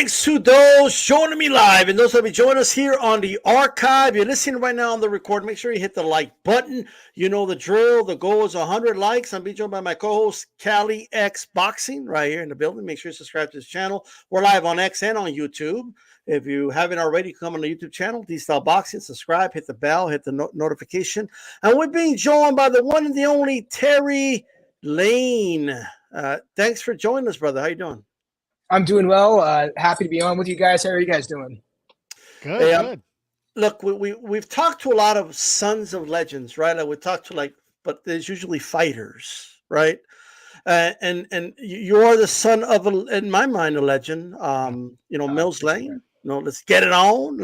Thanks to those joining me live and those that will be joining us here on the archive. You're listening right now on the record. Make sure you hit the like button. You know the drill. The goal is 100 likes. I'm being joined by my co-host, Cali X Boxing, right here in the building. Make sure you subscribe to this channel. We're live on X and on YouTube. If you haven't already, come on the YouTube channel, D-Style Boxing, subscribe, hit the bell, hit the notification. And we're being joined by the one and the only Terry Lane. Thanks for joining us, brother. How you doing? I'm doing well. Happy to be on with you guys. How are you guys doing? Good, good. Look, we've talked to a lot of sons of legends, right? Like we talked to but there's usually fighters, right? And you are the son of, in my mind, a legend. Mills Lane. Let's get it on.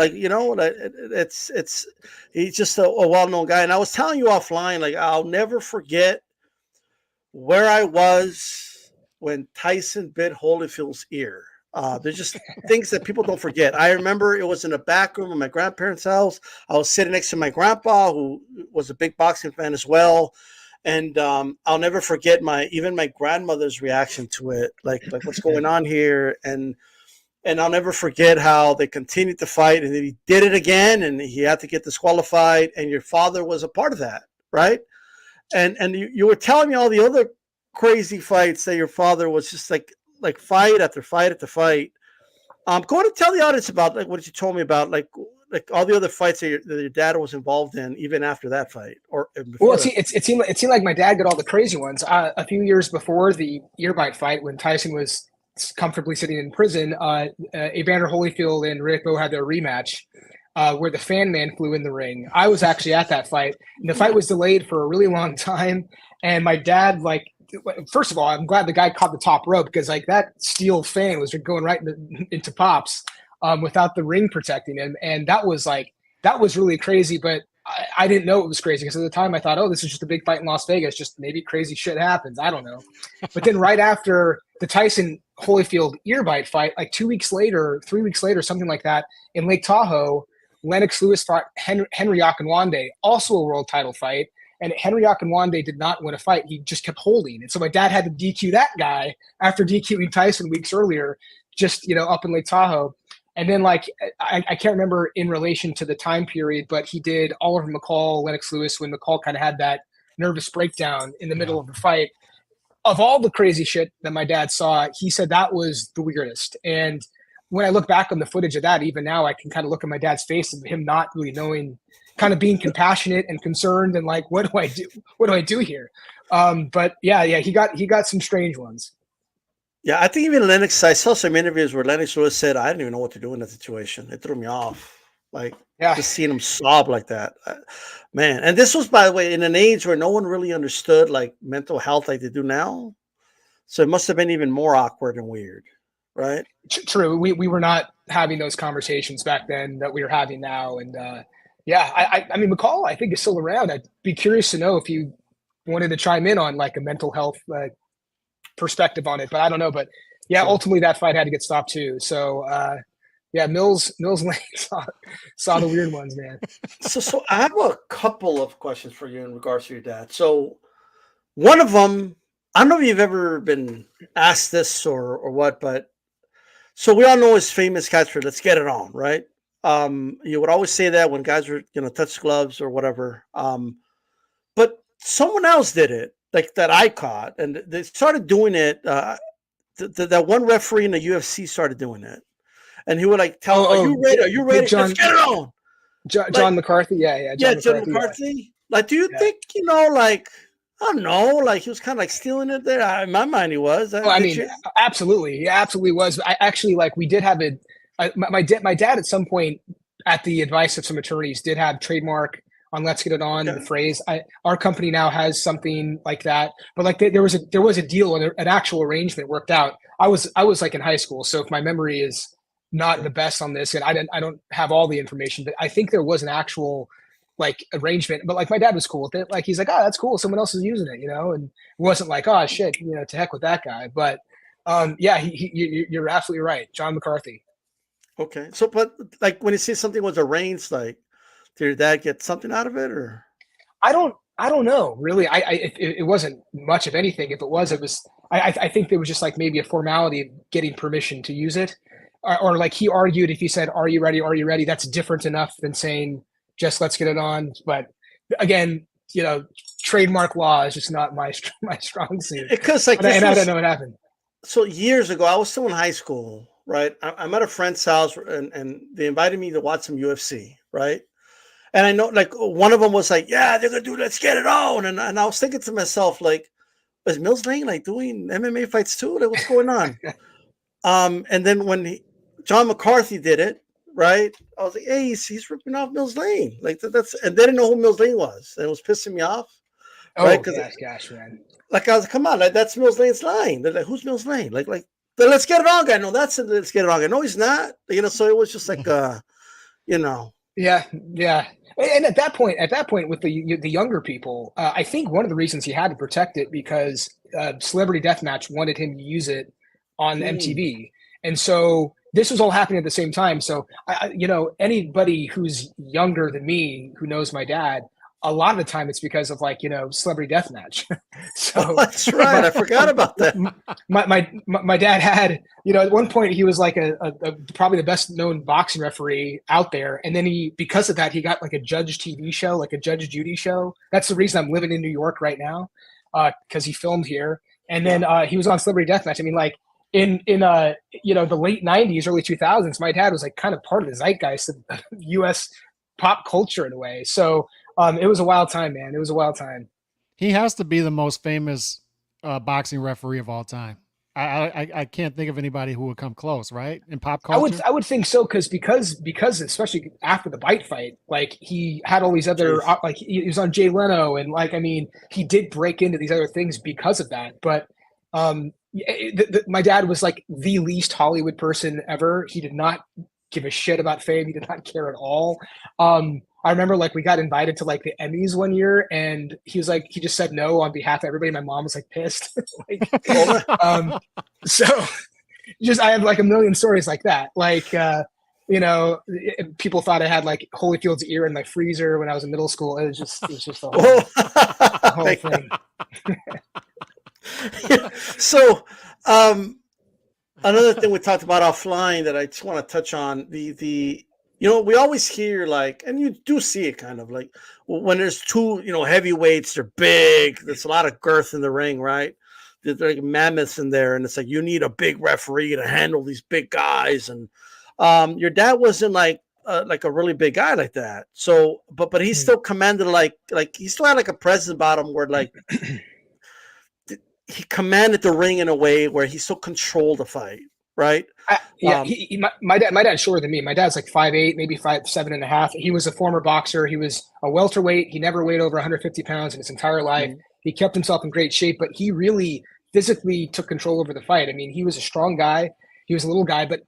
He's just a well-known guy. And I was telling you offline, I'll never forget where I was when Tyson bit Holyfield's ear. There's just things that people don't forget. I remember it was in the back room of my grandparents' house. I was sitting next to my grandpa, who was a big boxing fan as well. And I'll never forget my grandmother's reaction to it, like what's going on here. And I'll never forget how they continued to fight, and then he did it again, and he had to get disqualified. And your father was a part of that, right? And you were telling me all the other crazy fights that your father was just like fight after fight after fight. Go on and tell the audience about what you told me about like all the other fights that your dad was involved in, even after that fight or before. Well, it seemed like my dad got all the crazy ones. A few years before the earbite fight, when Tyson was comfortably sitting in prison, Evander Holyfield and Riddick Bowe had their rematch, where the fan man flew in the ring. I was actually at that fight, and the fight was delayed for a really long time. And my dad, first of all, I'm glad the guy caught the top rope, because that steel fan was going right into Pops without the ring protecting him. And that was really crazy. But I didn't know it was crazy, because at the time I thought, oh, this is just a big fight in Las Vegas. Just maybe crazy shit happens. I don't know. But then right after the Tyson Holyfield earbite fight, 3 weeks later, something like that, in Lake Tahoe, Lennox Lewis fought Henry Akinwande, also a world title fight. And Henry Akinwande did not win a fight. He just kept holding. And so my dad had to DQ that guy after DQing Tyson weeks earlier, just, up in Lake Tahoe. And then I can't remember in relation to the time period, but he did Oliver McCall, Lennox Lewis, when McCall kind of had that nervous breakdown in the middle of the fight. Of all the crazy shit that my dad saw, he said that was the weirdest. And when I look back on the footage of that, even now, I can kind of look at my dad's face and him not really knowing, kind of being compassionate and concerned and what do I do? What do I do here? But yeah, he got some strange ones. Yeah, I think even Lennox, I saw some interviews where Lennox Lewis said, I didn't even know what to do in that situation. It threw me off. Just seeing him sob like that. Man. And this was, by the way, in an age where no one really understood mental health like they do now. So it must have been even more awkward and weird, right? True. We were not having those conversations back then that we are having now. And I mean, McCall, I think, is still around. I'd be curious to know if you wanted to chime in on a mental health perspective on it, but I don't know. But yeah, sure. Ultimately that fight had to get stopped too. So Mills Lane saw the weird ones, man. So I have a couple of questions for you in regards to your dad. So one of them, I don't know if you've ever been asked this or what, but so we all know his famous catchphrase, "Let's get it on," right? You would always say that when guys were touch gloves or whatever. But someone else did it, that I caught, and they started doing it. That one referee in the UFC started doing it, and he would tell, "Are you ready? Are you ready? Let's get it on." John McCarthy, yeah, John McCarthy. Yeah. Do you think I don't know, he was kind of stealing it there? In my mind, he was. Absolutely, he absolutely was. I actually we did have my dad at some point, at the advice of some attorneys, did have trademark on "Let's Get It On," the phrase. Our company now has something like that, but there was a deal and an actual arrangement worked out. I was in high school, so if my memory is not the best on this, and I don't have all the information, but I think there was an actual arrangement. But my dad was cool with it. He's like, "Oh, that's cool. Someone else is using it," and it wasn't "Oh shit, to heck with that guy." But yeah, you're absolutely right, John McCarthy. Okay, so but when you say something was arranged, did your dad get something out of it, or? I don't know, really. It wasn't much of anything. If it was, I think it was just maybe a formality of getting permission to use it. or like he argued if he said, "Are you ready? Are you ready?" That's different enough than saying, "Just let's get it on." But again, trademark law is just not my strong suit. Because like And I don't know what happened. So years ago, I was still in high school, right? I'm at a friend's house, and they invited me to watch some UFC, right? And I know, like, one of them was like, "Yeah, they're gonna do. Let's get it on." And I was thinking to myself, like, is Mills Lane like doing MMA fights too? Like, what's going on? And then when John McCarthy did it, right? I was like, "Hey, he's ripping off Mills Lane." Like that's, and they didn't know who Mills Lane was, and it was pissing me off, right? Oh, Because gosh, man. like I was like, come on, like, that's Mills Lane's line. They're like, who's Mills Lane? Like the let's get it on guy. No, that's it. Let's get it on guy. No, he's not. So it was just like, Yeah. And at that point, with the younger people, I think one of the reasons he had to protect it because Celebrity Deathmatch wanted him to use it on MTV, and so this was all happening at the same time. So anybody who's younger than me who knows my dad, a lot of the time it's because of Celebrity Deathmatch. So that's right. I forgot about that. My dad had, at one point he was like a probably the best known boxing referee out there, and then because of that he got like a Judge TV show, like a Judge Judy show. That's the reason I'm living in New York right now, because he filmed here, and then he was on Celebrity Deathmatch. I mean, like in the late '90s, early 2000s, my dad was like kind of part of the zeitgeist of U.S. pop culture in a way. So it was a wild time, man. It was a wild time. He has to be the most famous boxing referee of all time. I can't think of anybody who would come close, right? In pop culture, I would think so because especially after the Bite fight, like he had all these other like he was on Jay Leno, and like I mean he did break into these other things because of that. But my dad was like the least Hollywood person ever. He did not give a shit about fame. He did not care at all. I remember like we got invited to like the Emmys one year, and he was like, he just said no on behalf of everybody. My mom was like pissed. So just I have like a million stories like that. Like people thought I had like Holyfield's ear in my freezer when I was in middle school. It was just the whole thing. So another thing we talked about offline that I just want to touch on, we always hear like, and you do see it kind of like when there's two, heavyweights, they're big. There's a lot of girth in the ring, right? There's like mammoths in there, and it's like you need a big referee to handle these big guys. And your dad wasn't like a really big guy like that. So, but he still commanded like he still had like a presence about him where like he commanded the ring in a way where he still controlled the fight. Right. My dad's shorter than me. My dad's like 5'8", maybe 5'7.5". He was a former boxer. He was a welterweight. He never weighed over 150 pounds in his entire life. He kept himself in great shape, but he really physically took control over the fight. I mean, he was a strong guy. He was a little guy, but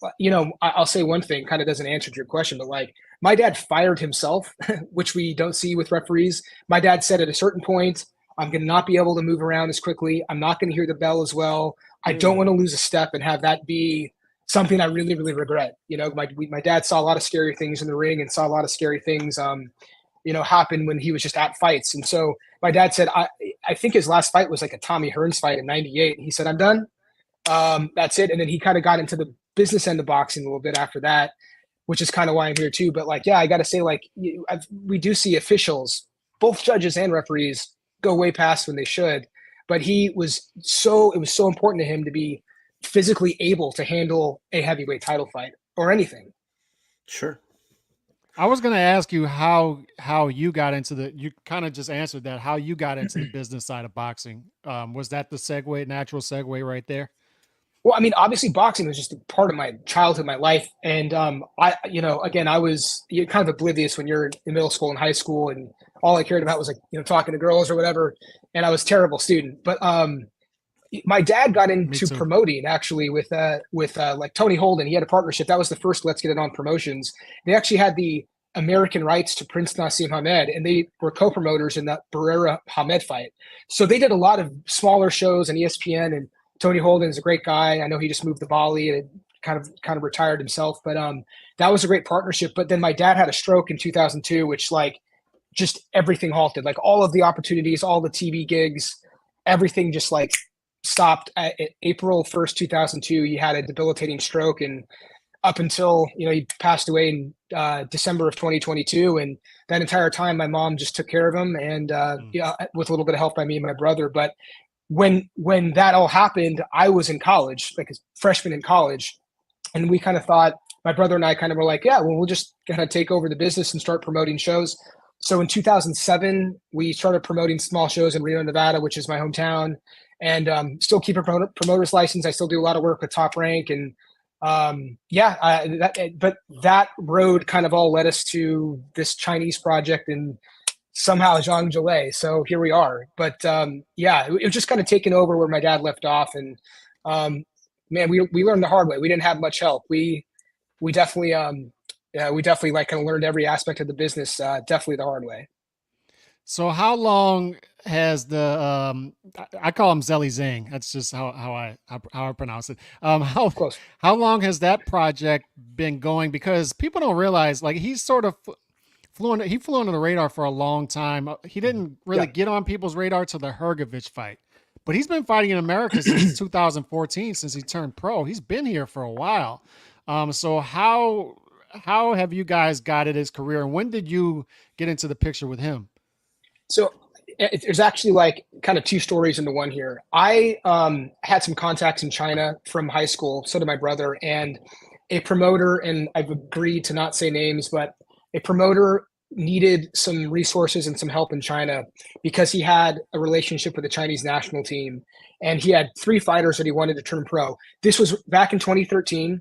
I'll say one thing, kind of doesn't answer to your question, but like my dad fired himself, which we don't see with referees. My dad said at a certain point, I'm going to not be able to move around as quickly. I'm not going to hear the bell as well. I don't want to lose a step and have that be something I really, really regret. My dad saw a lot of scary things in the ring and saw a lot of scary things, happen when he was just at fights. And so my dad said, I think his last fight was like a Tommy Hearns fight in '98. He said, I'm done. That's it. And then he kind of got into the business end of boxing a little bit after that, which is kind of why I'm here too. But like, yeah, I got to say, like, we do see officials, both judges and referees, go way past when they should. But it was so important to him to be physically able to handle a heavyweight title fight or anything. Sure. I was going to ask you how you got into you kind of just answered that, how you got into the business side of boxing. Was that the natural segue right there? Well, I mean, obviously boxing was just a part of my childhood, my life. And I was kind of oblivious when you're in middle school and high school, and all I cared about was like, talking to girls or whatever. And I was a terrible student, but my dad got into promoting actually with like Tony Holden. He had a partnership. That was the first Let's Get It On promotions. They actually had the American rights to Prince Nassim Hamed, and they were co-promoters in that Barrera Hamed fight. So they did a lot of smaller shows on ESPN, and Tony Holden is a great guy. I know he just moved to Bali and kind of retired himself, but that was a great partnership. But then my dad had a stroke in 2002, which like just everything halted, like all of the opportunities, all the TV gigs, everything just like stopped at April 1st, 2002. He had a debilitating stroke, and up until, he passed away in December of 2022. And that entire time, my mom just took care of him, and with a little bit of help by me and my brother. But when that all happened, I was in college, like a freshman in college, and we kind of thought, my brother and I kind of were like, yeah, well, we'll just kind of take over the business and start promoting shows. So in 2007, we started promoting small shows in Reno, Nevada, which is my hometown, and still keep a promoter's license. I still do a lot of work with Top Rank, and but that road kind of all led us to this Chinese project and somehow Zhilei. So here we are. But it was just kind of taking over where my dad left off, and man, we learned the hard way. We didn't have much help. We definitely like kind of learned every aspect of the business, definitely the hard way. So how long has the I call him Zhang. That's just how I pronounce it. How long has that project been going? Because people don't realize, like, he's sort of flew under the radar for a long time. He didn't really get on people's radar till the Hrgovic fight. But he's been fighting in America since 2014, since he turned pro. He's been here for a while. So how have you guys guided his career, and when did you get into the picture with him? So there's actually like kind of two stories into one here. I had some contacts in China from high school. So did my brother, and a promoter, and I've agreed to not say names, but a promoter needed some resources and some help in China because he had a relationship with the Chinese national team, and he had 3 fighters that he wanted to turn pro. This was back in 2013.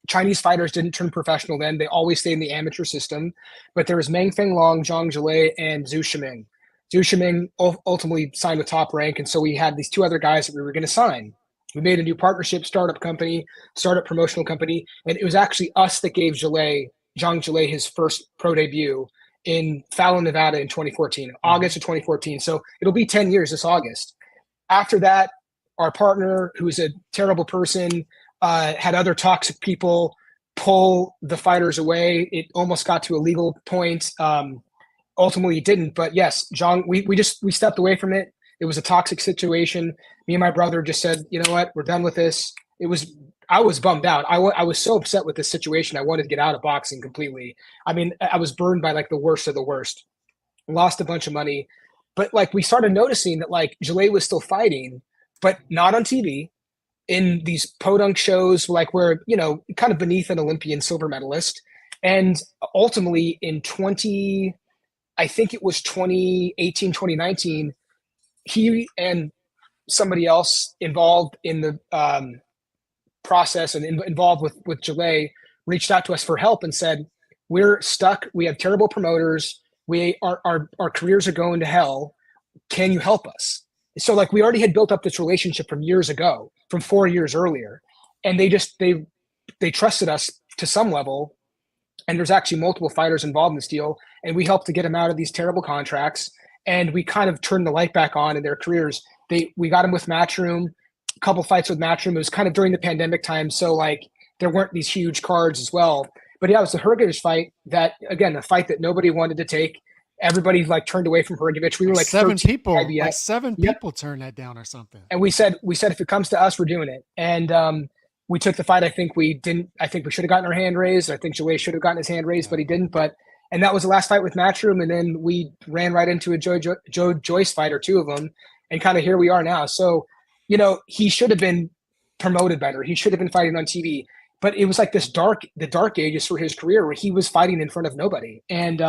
Chinese fighters didn't turn professional then. They always stayed in the amateur system. But there was Meng Fenglong, Zhang Zhilei, and Zhu Shiming. Zhu Shiming ultimately signed with Top Rank, and so we had these 2 other guys that we were going to sign. We made a new partnership, startup promotional company, and it was actually us that gave Zhang Zhilei his first pro debut in Fallon, Nevada in 2014, August of 2014. So it'll be 10 years this August. After that, our partner, who's a terrible person, had other toxic people pull the fighters away. It almost got to a legal point. Ultimately, it didn't. But yes, Zhang, we stepped away from it. It was a toxic situation. Me and my brother just said, you know what, we're done with this. I was bummed out. I was so upset with this situation. I wanted to get out of boxing completely. I mean, I was burned by like the worst of the worst. Lost a bunch of money. But like we started noticing that like Zhilei was still fighting, but not on TV. In these podunk shows, like where, kind of beneath an Olympian silver medalist. And ultimately in 2018, 2019, he and somebody else involved in the process and involved with Zhilei reached out to us for help and said, we're stuck. We have terrible promoters. Our careers are going to hell. Can you help us? So like we already had built up this relationship from years ago, from 4 years earlier, and they trusted us to some level. And there's actually multiple fighters involved in this deal, and we helped to get them out of these terrible contracts, and we kind of turned the light back on in their careers. We got them with Matchroom, a couple fights with Matchroom. It was kind of during the pandemic time, so like there weren't these huge cards as well. But yeah, it was the Hrgovic fight that, again, a fight that nobody wanted to take. Everybody like turned away from Hrgovic. We were like 7 people, like 7 people turned that down or something. And we said, if it comes to us, we're doing it. And we took the fight. I think we should have gotten our hand raised. I think Zhilei should have gotten his hand raised, but he didn't. And that was the last fight with Matchroom. And then we ran right into a Joe Joyce fight, or 2 of them. And kind of here we are now. So, he should have been promoted better. He should have been fighting on TV. But it was like the dark ages for his career where he was fighting in front of nobody. And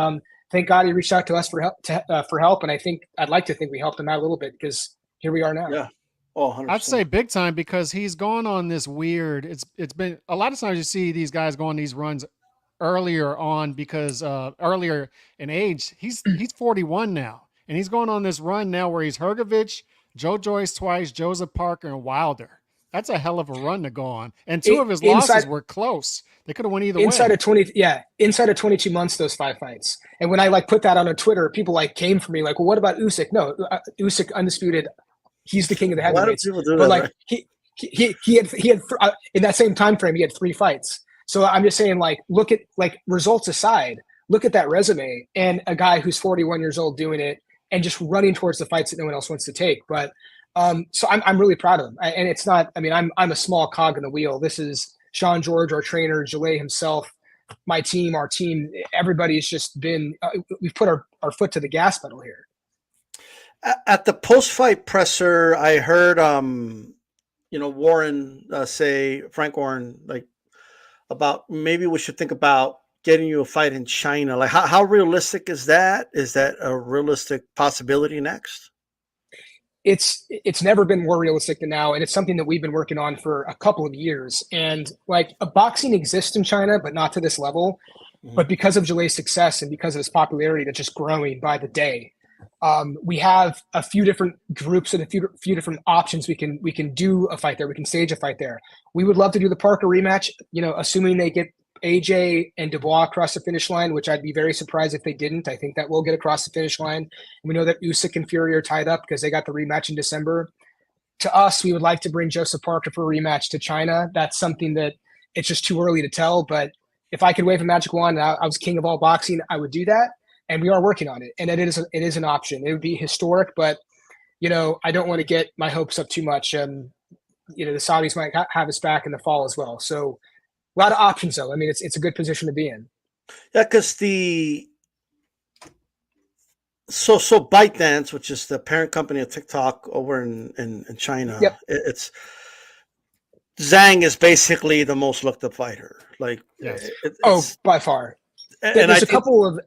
thank God he reached out to us for help. And I'd like to think we helped him out a little bit, because here we are now. Yeah. Oh, 100%. I'd say big time, because he's gone on this weird, it's been a lot of times you see these guys go on these runs earlier on because earlier in age. He's 41 now, and he's going on this run now where he's Hrgovic, Joe Joyce twice, Joseph Parker, and Wilder. That's a hell of a run to go on. And 2 of his losses were close. They could have won either way. Inside of 22 months, those 5 fights. And when I like put that on Twitter, people like came for me like, well, what about Usyk? No, Usyk undisputed. He's the king of the heavyweights. But like he had in that same time frame, he had 3 fights. So I'm just saying, like, look at, like, results aside, look at that resume and a guy who's 41 years old doing it and just running towards the fights that no one else wants to take. But so I'm really proud of him. And it's not, I mean, I'm a small cog in the wheel. This is Sean George, our trainer, Zhilei himself, my team, our team, everybody's just been, we've put our foot to the gas pedal here. At the post-fight presser, I heard, Warren say, Frank Warren, like, about maybe we should think about getting you a fight in China. Like, how realistic is that? Is that a realistic possibility next? It's never been more realistic than now, and it's something that we've been working on for a couple of years. And like, a boxing exists in China, but not to this level. Mm-hmm. But because of Zhilei's success and because of his popularity that's just growing by the day, we have a few different groups and a few different options. We can do a fight there. We can stage a fight there. We would love to do the Parker rematch, assuming they get AJ and Dubois across the finish line, which I'd be very surprised if they didn't. I think that will get across the finish line. We know that Usyk and Fury are tied up because they got the rematch in December. To us, we would like to bring Joseph Parker for a rematch to China. That's something that it's just too early to tell. But if I could wave a magic wand and I was king of all boxing, I would do that. And we are working on it. And it is an option. It would be historic, but I don't want to get my hopes up too much. The Saudis might have us back in the fall as well. So a lot of options, though. I mean, it's a good position to be in. Yeah, because so ByteDance, which is the parent company of TikTok over in China, yep. It's Zhang is basically the most looked up fighter. Like, yes. By far. And there's a couple of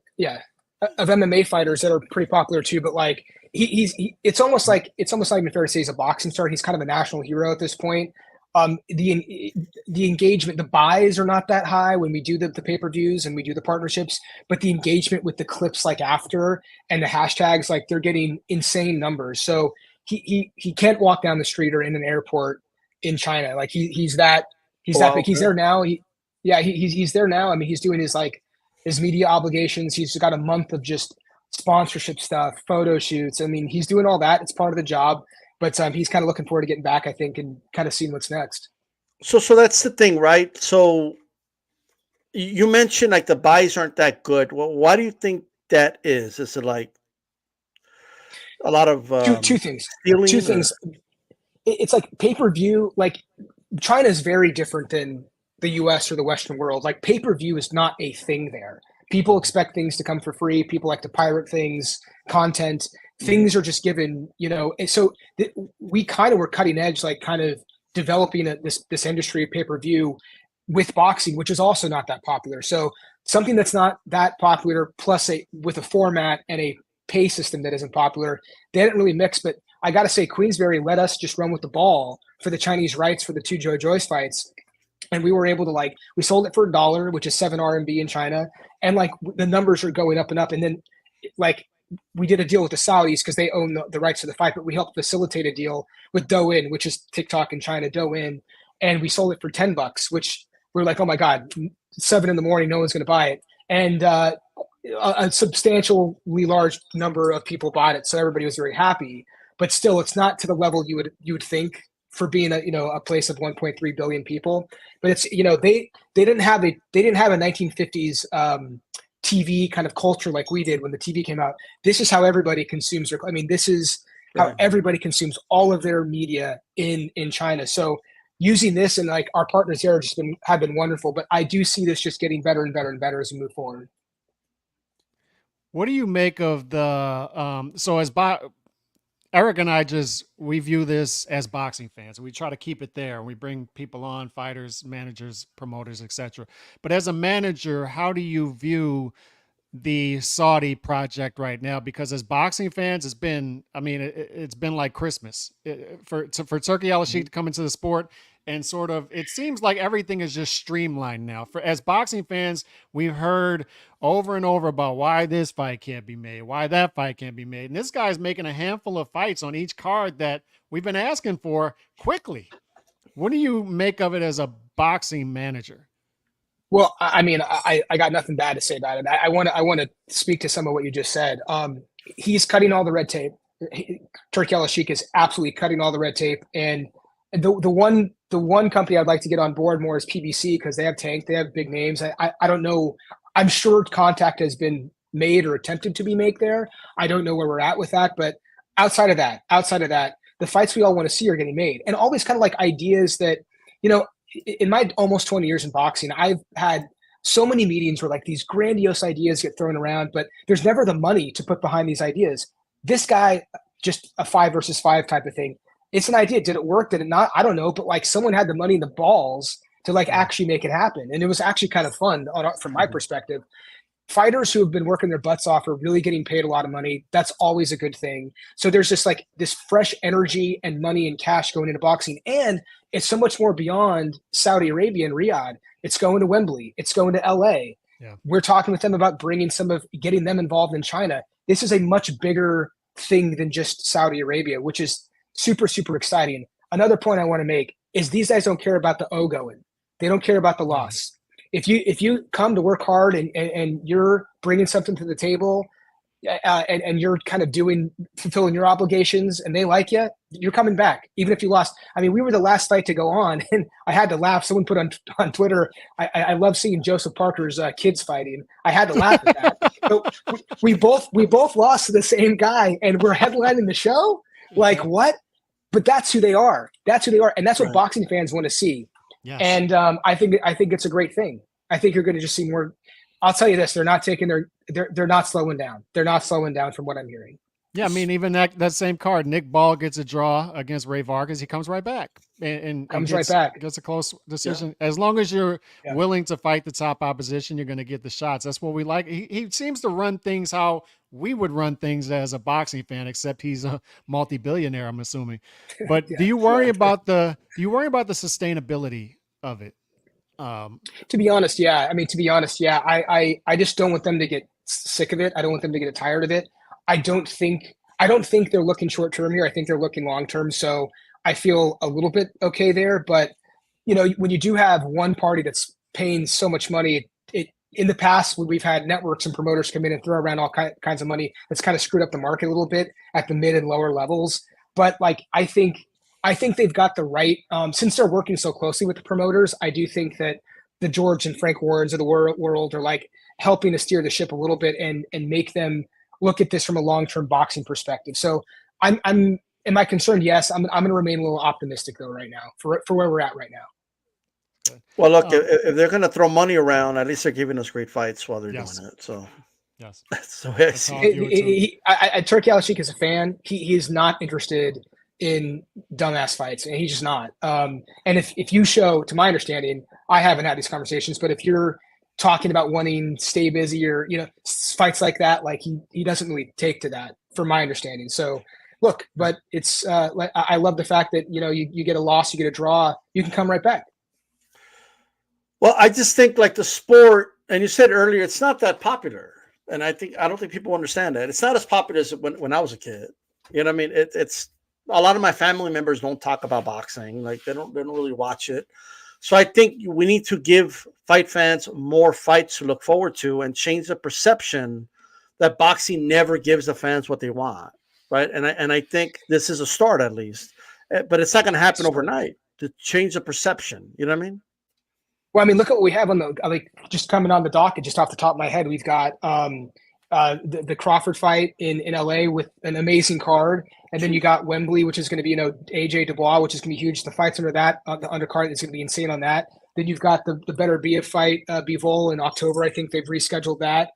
MMA fighters that are pretty popular too, but like it's almost not even fair to say he's a boxing star. He's kind of a national hero at this point. The engagement, the buys are not that high when we do the pay-per-views and we do the partnerships, but the engagement with the clips like after and the hashtags, like they're getting insane numbers. So he can't walk down the street or in an airport in China. Like he's that big. He's there now. He's there now. I mean, he's doing his media obligations. He's got a month of just sponsorship stuff, photo shoots. I mean, he's doing all that. It's part of the job. But he's kind of looking forward to getting back, I think, and kind of seeing what's next. So that's the thing, right? So you mentioned like the buys aren't that good. Well, why do you think that is? Is it like a lot of two things? Two things. It's like pay-per-view. Like, China is very different than the U.S. or the Western world. Like, pay-per-view is not a thing there. People expect things to come for free. People like to pirate things, content. Things are just given, so we kind of were cutting edge, like kind of developing this industry of pay-per-view with boxing, which is also not that popular. So something that's not that popular plus with a format and a pay system that isn't popular, they didn't really mix. But I got to say, Queensberry let us just run with the ball for the Chinese rights for the two Joe Joyce fights. And we were able to we sold it for $1, which is 7 RMB in China. And the numbers are going up and up. And then we did a deal with the Saudis because they own the rights to the fight, but we helped facilitate a deal with Douyin, which is TikTok in China, Douyin, and we sold it for $10, which we're like, oh my God, 7 a.m, no one's going to buy it. And a substantially large number of people bought it. So everybody was very happy, but still it's not to the level you would think for being a place of 1.3 billion people. But it's, they didn't have a 1950s, TV kind of culture like we did when the TV came out. This is how everybody consumes this is how everybody consumes all of their media in China. So using this and our partners there have been wonderful, but I do see this just getting better and better and better as we move forward. What do you make of the Eric and I we view this as boxing fans. We try to keep it there. We bring people on, fighters, managers, promoters, etc. But as a manager, how do you view the Saudi project right now? Because as boxing fans, it's been like Christmas for Turki Al-Sheikh to come into the sport. And sort of, it seems like everything is just streamlined now. As boxing fans, we've heard over and over about why this fight can't be made, why that fight can't be made. And this guy's making a handful of fights on each card that we've been asking for quickly. What do you make of it as a boxing manager? Well, I mean, I got nothing bad to say about it. I want to speak to some of what you just said. He's cutting all the red tape. Turki Al-Sheikh is absolutely cutting all the red tape. And the one company I'd like to get on board more is PBC because they have Tank, they have big names. I don't know. I'm sure contact has been made or attempted to be made there. I don't know where we're at with that, but outside of that, the fights we all want to see are getting made. And all these kind of ideas that, in my almost 20 years in boxing, I've had so many meetings where like these grandiose ideas get thrown around, but there's never the money to put behind these ideas. This guy, just a 5 versus 5 type of thing. It's an idea. Did it work? Did it not? I don't know. But like someone had the money and the balls to like actually make it happen. And it was actually kind of fun from my perspective. Fighters who have been working their butts off are really getting paid a lot of money. That's always a good thing. So there's just like this fresh energy and money and cash going into boxing. And it's so much more beyond Saudi Arabia and Riyadh. It's going to Wembley. It's going to LA. Yeah. We're talking with them about getting them involved in China. This is a much bigger thing than just Saudi Arabia, which is super, super exciting. Another point I want to make is these guys don't care about the O going. They don't care about the loss. If you come to work hard and you're bringing something to the table and you're kind of fulfilling your obligations and they like you, you're coming back, even if you lost. I mean, we were the last fight to go on and I had to laugh. Someone put on Twitter, I love seeing Joseph Parker's kids fighting. I had to laugh at that. But we both lost to the same guy and we're headlining the show. Like what? But that's who they are. That's who they are. And that's what boxing fans want to see. Yes. And I think it's a great thing. I think you're going to just see more. I'll tell you this: they're not slowing down. They're not slowing down from what I'm hearing. Yeah, I mean, even that same card, Nick Ball gets a draw against Ray Vargas. He comes right back and gets a close decision. Yeah. As long as you're willing to fight the top opposition, you're going to get the shots. That's what we like. He seems to run things how we would run things as a boxing fan, except he's a multi-billionaire, I'm assuming. But do you worry about the sustainability of it? To be honest, yeah. I just don't want them to get sick of it. I don't want them to get tired of it. I don't think they're looking short term here. I think they're looking long term. So I feel a little bit okay there. But when you do have one party that's paying so much money, in the past when we've had networks and promoters come in and throw around all kinds of money, that's kind of screwed up the market a little bit at the mid and lower levels. But like I think they've got the right since they're working so closely with the promoters. I do think that the George and Frank Warrens of the world are like helping to steer the ship a little bit and make them look at this from a long-term boxing perspective. So am I concerned? Yes. I'm going to remain a little optimistic though right now for where we're at right now. Well, look, if they're going to throw money around, at least they're giving us great fights while they're doing it. So yes, so Turkey Al-Sheikh is a fan. He is not interested in dumbass fights, and he's just not. And if you show, to my understanding, I haven't had these conversations, but if you're talking about wanting to stay busy or fights like that, like he doesn't really take to that, from my understanding. So look, but it's like I love the fact that you get a loss, you get a draw, you can come right back. Well, I just think like the sport, and you said earlier, it's not that popular, and I don't think people understand that. It's not as popular as when I was a kid. You know what I mean? It's a lot of my family members don't talk about boxing, like they don't really watch it. So I think we need to give fight fans more fights to look forward to and change the perception that boxing never gives the fans what they want, right? And I think this is a start at least, but it's not going to happen overnight to change the perception. You know what I mean? Well, I mean, look at what we have on just coming on the docket, just off the top of my head. We've got the Crawford fight in LA with an amazing card. And then you got Wembley, which is going to be, AJ Dubois, which is going to be huge. The fights under that, the undercard is going to be insane on that. Then you've got the Better Be a fight, Bivol in October. I think they've rescheduled that.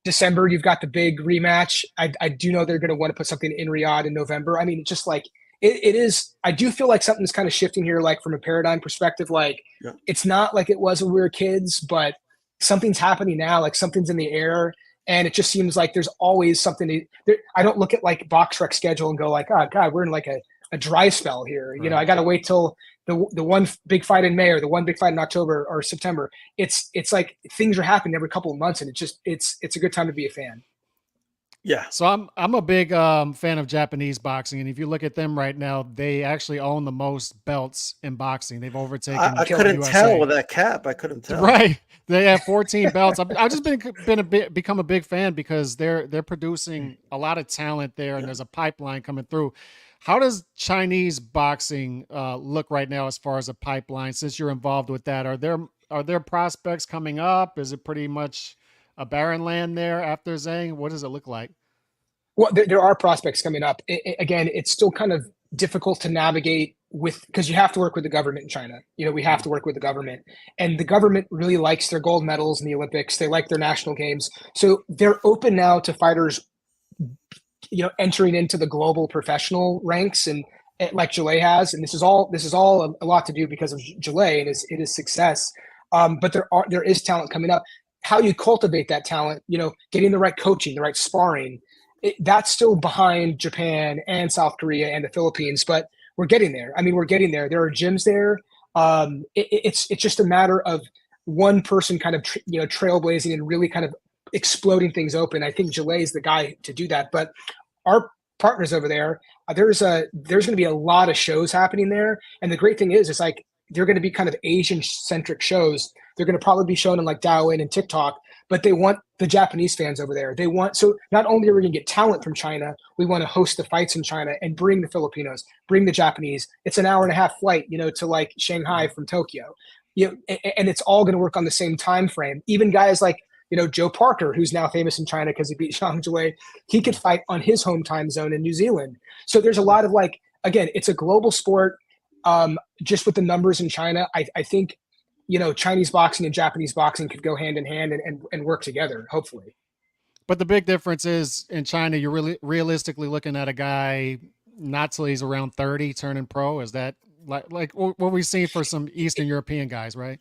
December, you've got the big rematch. I do know they're going to want to put something in Riyadh in November. I mean, just like it is, I do feel like something's kind of shifting here, like from a paradigm perspective. Like It's not like it was when we were kids, but something's happening now. Like something's in the air. And it just seems like there's always something. I don't look at like BoxRec schedule and go like, oh God, we're in like a dry spell here. Right. I got to wait till the one big fight in May or the one big fight in October or September. It's like things are happening every couple of months, and it's a good time to be a fan. Yeah. So I'm a big fan of Japanese boxing, and if you look at them right now, they actually own the most belts in boxing. They've overtaken. I couldn't USA. Tell with that cap. I couldn't tell. Right. They have 14 belts. I've just become a big fan because they're producing a lot of talent there, and there's a pipeline coming through. How does Chinese boxing look right now as far as a pipeline? Since you're involved with that, are there prospects coming up? Is it pretty much a barren land there after Zhang? What does it look like? Well, there are prospects coming up. Again, it's still kind of difficult to navigate because you have to work with the government in China. We have to work with the government, and the government really likes their gold medals in the Olympics. They like their national games, so they're open now to fighters, entering into the global professional ranks, and like Zhilei has. And this is all a lot to do because of Zhilei and his success. But there is talent coming up. How you cultivate that talent, getting the right coaching, the right sparring, that's still behind Japan and South Korea and the Philippines, but we're getting there. I mean, we're getting there. There are gyms there. It's just a matter of one person kind of trailblazing and really kind of exploding things open. I think Zhilei is the guy to do that. But our partners over there, there's going to be a lot of shows happening there. And the great thing is, it's like they're going to be kind of Asian centric shows. They're going to probably be shown on like Douyin and TikTok, but they want the Japanese fans over there. So not only are we going to get talent from China, we want to host the fights in China and bring the Filipinos, bring the Japanese. It's an 1.5-hour flight, to like Shanghai from Tokyo, and it's all going to work on the same time frame. Even guys like, Joe Parker, who's now famous in China because he beat Zhang Zhilei, he could fight on his home time zone in New Zealand. So there's a lot of again, it's a global sport. Just with the numbers in China, I think, Chinese boxing and Japanese boxing could go hand in hand and work together, hopefully. But the big difference is in China, you're really realistically looking at a guy not till he's around 30 turning pro. Is that like what we've seen for some Eastern European guys, right?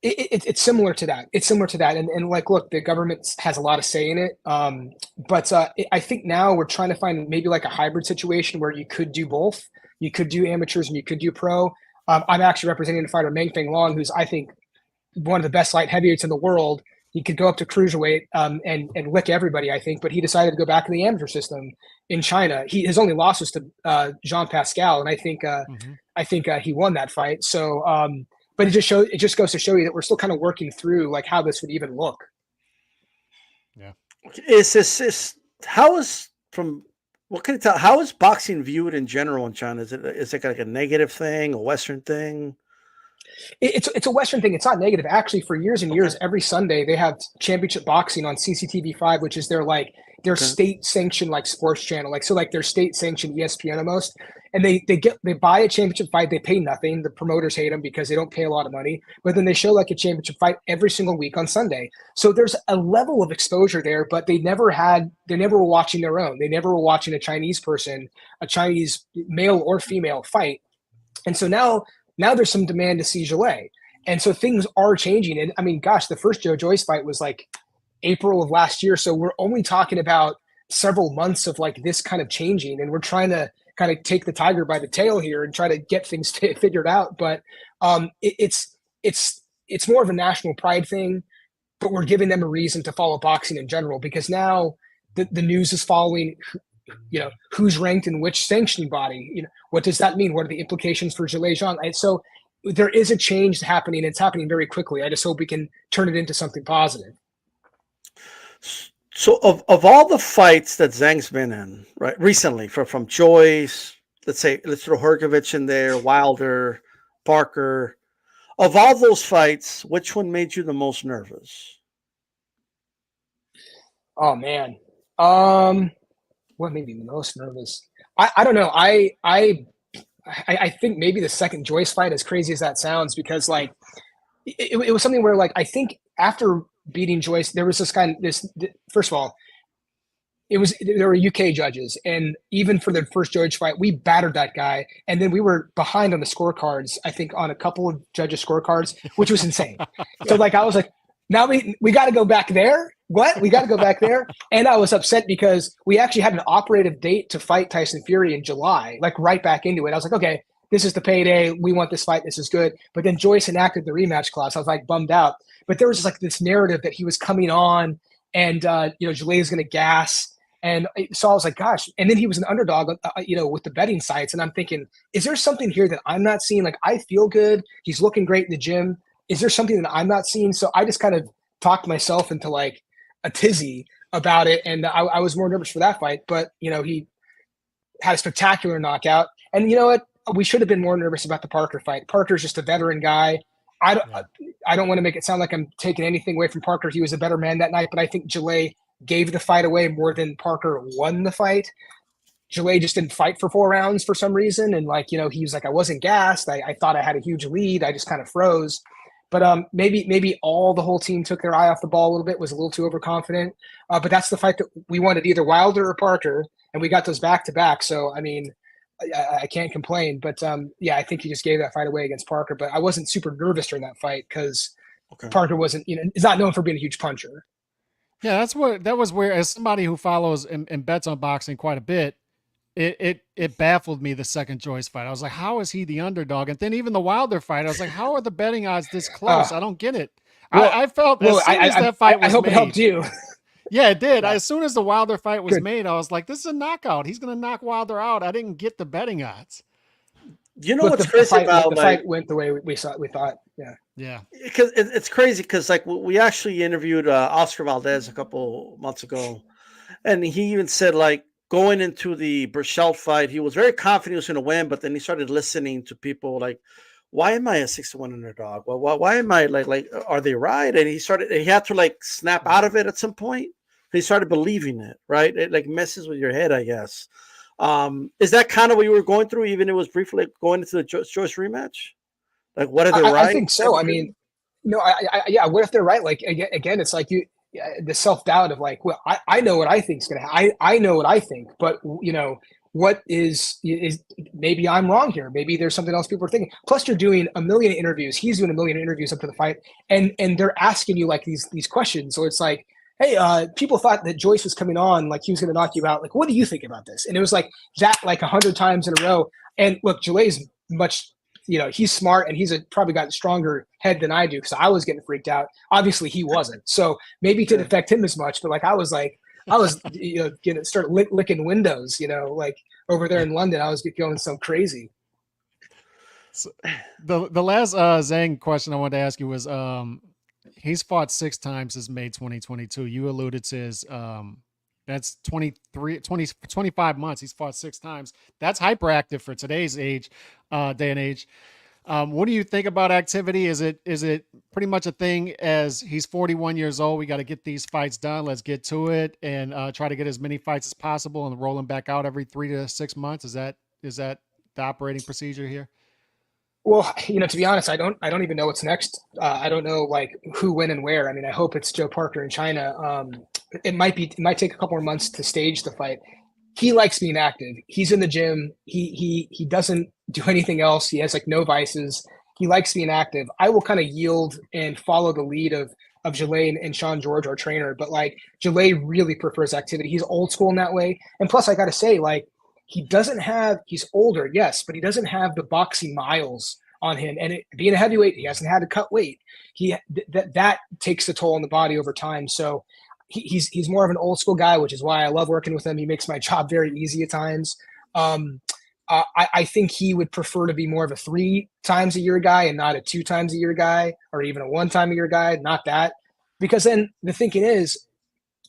It's similar to that. It's similar to that. And look, the government has a lot of say in it. But I think now we're trying to find maybe like a hybrid situation where you could do both. You could do amateurs and you could do pro. I'm actually representing the fighter Meng Feng Long, who's I think one of the best light heavyweights in the world. He could go up to cruiserweight and lick everybody, I think, but he decided to go back in the amateur system in China. His only loss was to Jean Pascal, and I think he won that fight. So, but it just goes to show you that we're still kind of working through like how this would even look. Yeah. What can you tell? How is boxing viewed in general in China? Is it like a negative thing, a Western thing? It's a Western thing. It's not negative. Actually, for years and years, every Sunday they have championship boxing on CCTV5, which is their state sanctioned sports channel. Their state sanctioned ESPN almost. And they buy a championship fight. They pay nothing. The promoters hate them because they don't pay a lot of money. But then they show a championship fight every single week on Sunday. So there's a level of exposure there. But they never were watching their own. They never were watching a Chinese male or female fight. And so now there's some demand to see Zhilei. And so things are changing. And I mean, gosh, the first Joe Joyce fight was April of last year. So we're only talking about several months of this kind of changing. And we're trying to kind of take the tiger by the tail here and try to get things figured out. But it's more of a national pride thing, but we're giving them a reason to follow boxing in general, because now the news is following who's ranked in which sanctioning body. What does that mean? What are the implications for Zhilei Zhang? And so there is a change happening. It's happening very quickly. I just hope we can turn it into something positive. So of all the fights that Zhang's been in, right, recently, from Joyce, let's throw Hergovich in there, Wilder, Parker, of all those fights, which one made you the most nervous? Oh man. What made me the most nervous? I don't know. I think maybe the second Joyce fight, as crazy as that sounds, because it was something where I think after beating Joyce, there was first of all, there were UK judges, and even for the first Joyce fight, we battered that guy, and then we were behind on the scorecards, I think on a couple of judges' scorecards, which was insane. So I was like, now we got to go back there. What? We got to go back there. And I was upset because we actually had an operative date to fight Tyson Fury in July, right back into it. I was like, okay, this is the payday. We want this fight. This is good. But then Joyce enacted the rematch clause. I was bummed out. But there was just this narrative that he was coming on and, Zhilei is going to gas. And so I was like, gosh. And then he was an underdog, with the betting sites. And I'm thinking, is there something here that I'm not seeing? I feel good. He's looking great in the gym. Is there something that I'm not seeing? So I just kind of talked myself into a tizzy about it. And I was more nervous for that fight, but he had a spectacular knockout. And you know what? We should have been more nervous about the Parker fight. Parker's just a veteran guy. I don't want to make it sound like I'm taking anything away from Parker. He was a better man that night, but I think Zhilei gave the fight away more than Parker won the fight. Zhilei just didn't fight for 4 rounds for some reason. And like, he was like, I wasn't gassed. I thought I had a huge lead. I just kind of froze. But maybe the whole team took their eye off the ball a little bit, was a little too overconfident. But that's the fight that we wanted, either Wilder or Parker, and we got those back to back. So, I mean, I can't complain. But I think he just gave that fight away against Parker. But I wasn't super nervous during that fight because Parker wasn't, is not known for being a huge puncher. Yeah, that was where, as somebody who follows and bets on boxing quite a bit, it baffled me, the second Joyce fight. I was like, how is he the underdog? And then even the Wilder fight, I was like, how are the betting odds this close? I don't get it. I felt as soon as that fight was I hope made, it helped you. Yeah, it did. As soon as the Wilder fight was made, I was like, this is a knockout. He's going to knock Wilder out. I didn't get the betting odds. You know what's crazy about the fight went the way we thought. Yeah. Because it's crazy because like we actually interviewed Oscar Valdez a couple months ago, and he even said like going into the Burchell fight, he was very confident he was going to win, but then he started listening to people like, why am I a 6-1 underdog? Well, why am I like are they right? And he had to like snap out of it at some point. He started believing it, right? It like messes with your head, I guess. Is that kind of what you were going through, even it was briefly like, going into the Joyce rematch? Like, what are they right? I think so. I mean, what if they're right? Like, again, it's like the self-doubt of like, well, I know what I think is going to happen. I know what I think, but what is maybe I'm wrong here. Maybe there's something else people are thinking. Plus you're doing a million interviews. He's doing a million interviews up to the fight. And they're asking you like these questions. So it's like, hey, people thought that Joyce was coming on, like he was going to knock you out. Like, what do you think about this? And it was like that, like 100 times in a row. And look, Zhilei's much, he's smart and he's probably got a stronger head than I do because I was getting freaked out. Obviously, he wasn't. So maybe it didn't affect him as much. But like I was gonna start licking windows, like over there in London. I was going so crazy. So the last Zhang question I wanted to ask you was, he's fought 6 times since May 2022. You alluded to his, that's 25 months. He's fought 6 times. That's hyperactive for today's day and age. What do you think about activity? Is it pretty much a thing as he's 41 years old? We got to get these fights done. Let's get to it and try to get as many fights as possible and roll him back out every 3 to 6 months. Is that the operating procedure here? Well, to be honest, I don't even know what's next. I don't know like who, when, and where. I mean, I hope it's Joe Parker in China. It might take a couple more months to stage the fight. He likes being active. He's in the gym. He doesn't do anything else. He has like no vices. He likes being active. I will kind of yield and follow the lead of Zhilei and Sean George, our trainer. But like Zhilei really prefers activity. He's old school in that way. And plus, I got to say, like, he's older, yes, but he doesn't have the boxing miles on him. And being a heavyweight, he hasn't had to cut weight. That takes a toll on the body over time. So he's more of an old school guy, which is why I love working with him. He makes my job very easy at times. I think he would prefer to be more of a 3 times a year guy and not a 2 times a year guy, or even a 1 time a year guy, not that. Because then the thinking is,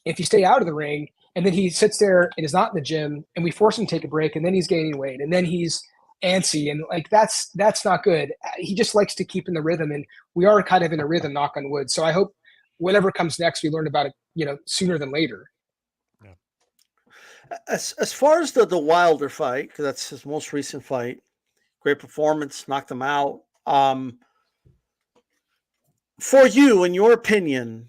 if you stay out of the ring, and then he sits there and is not in the gym, and we force him to take a break, and then he's gaining weight, and then he's antsy, and like that's not good. He just likes to keep in the rhythm, and we are kind of in a rhythm, knock on wood. So I hope whatever comes next, we learn about it, sooner than later. Yeah. As far as the Wilder fight, because that's his most recent fight, great performance, knocked him out. For you, in your opinion,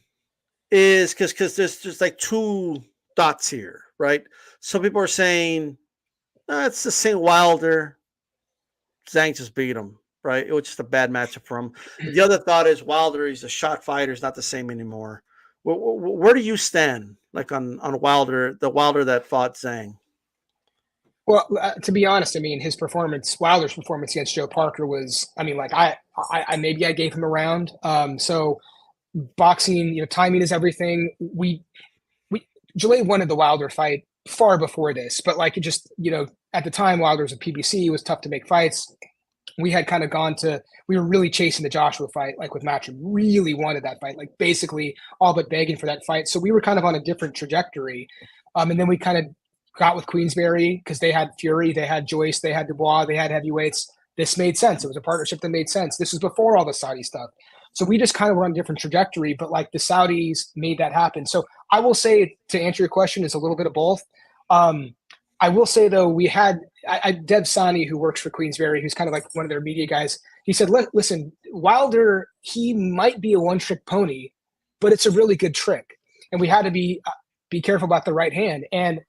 is because there's like 2 dots here, right? Some people are saying it's the same Wilder. Zhang just beat him, right? It was just a bad matchup for him. The other thought is Wilder, he's a shot fighter, he's not the same anymore. Where do you stand, like on Wilder, the Wilder that fought Zhang? Well, to be honest, I mean, Wilder's performance against Joe Parker was, I mean, like I maybe I gave him a round. So boxing, timing is everything. Zhilei wanted the Wilder fight far before this, but like it just, at the time Wilder was a PBC, it was tough to make fights. We had kind of we were really chasing the Joshua fight, like with Matchroom, really wanted that fight, like basically all but begging for that fight. So we were kind of on a different trajectory. And then we kind of got with Queensberry because they had Fury, they had Joyce, they had Dubois, they had heavyweights. This made sense. It was a partnership that made sense. This was before all the Saudi stuff. So we just kind of were on a different trajectory, but like the Saudis made that happen. So I will say, to answer your question, is a little bit of both. I will say though, we had Deb Sani, who works for Queensberry, who's kind of like one of their media guys. He said, "Listen, Wilder, he might be a one-trick pony, but it's a really good trick, and we had to be careful about the right hand. And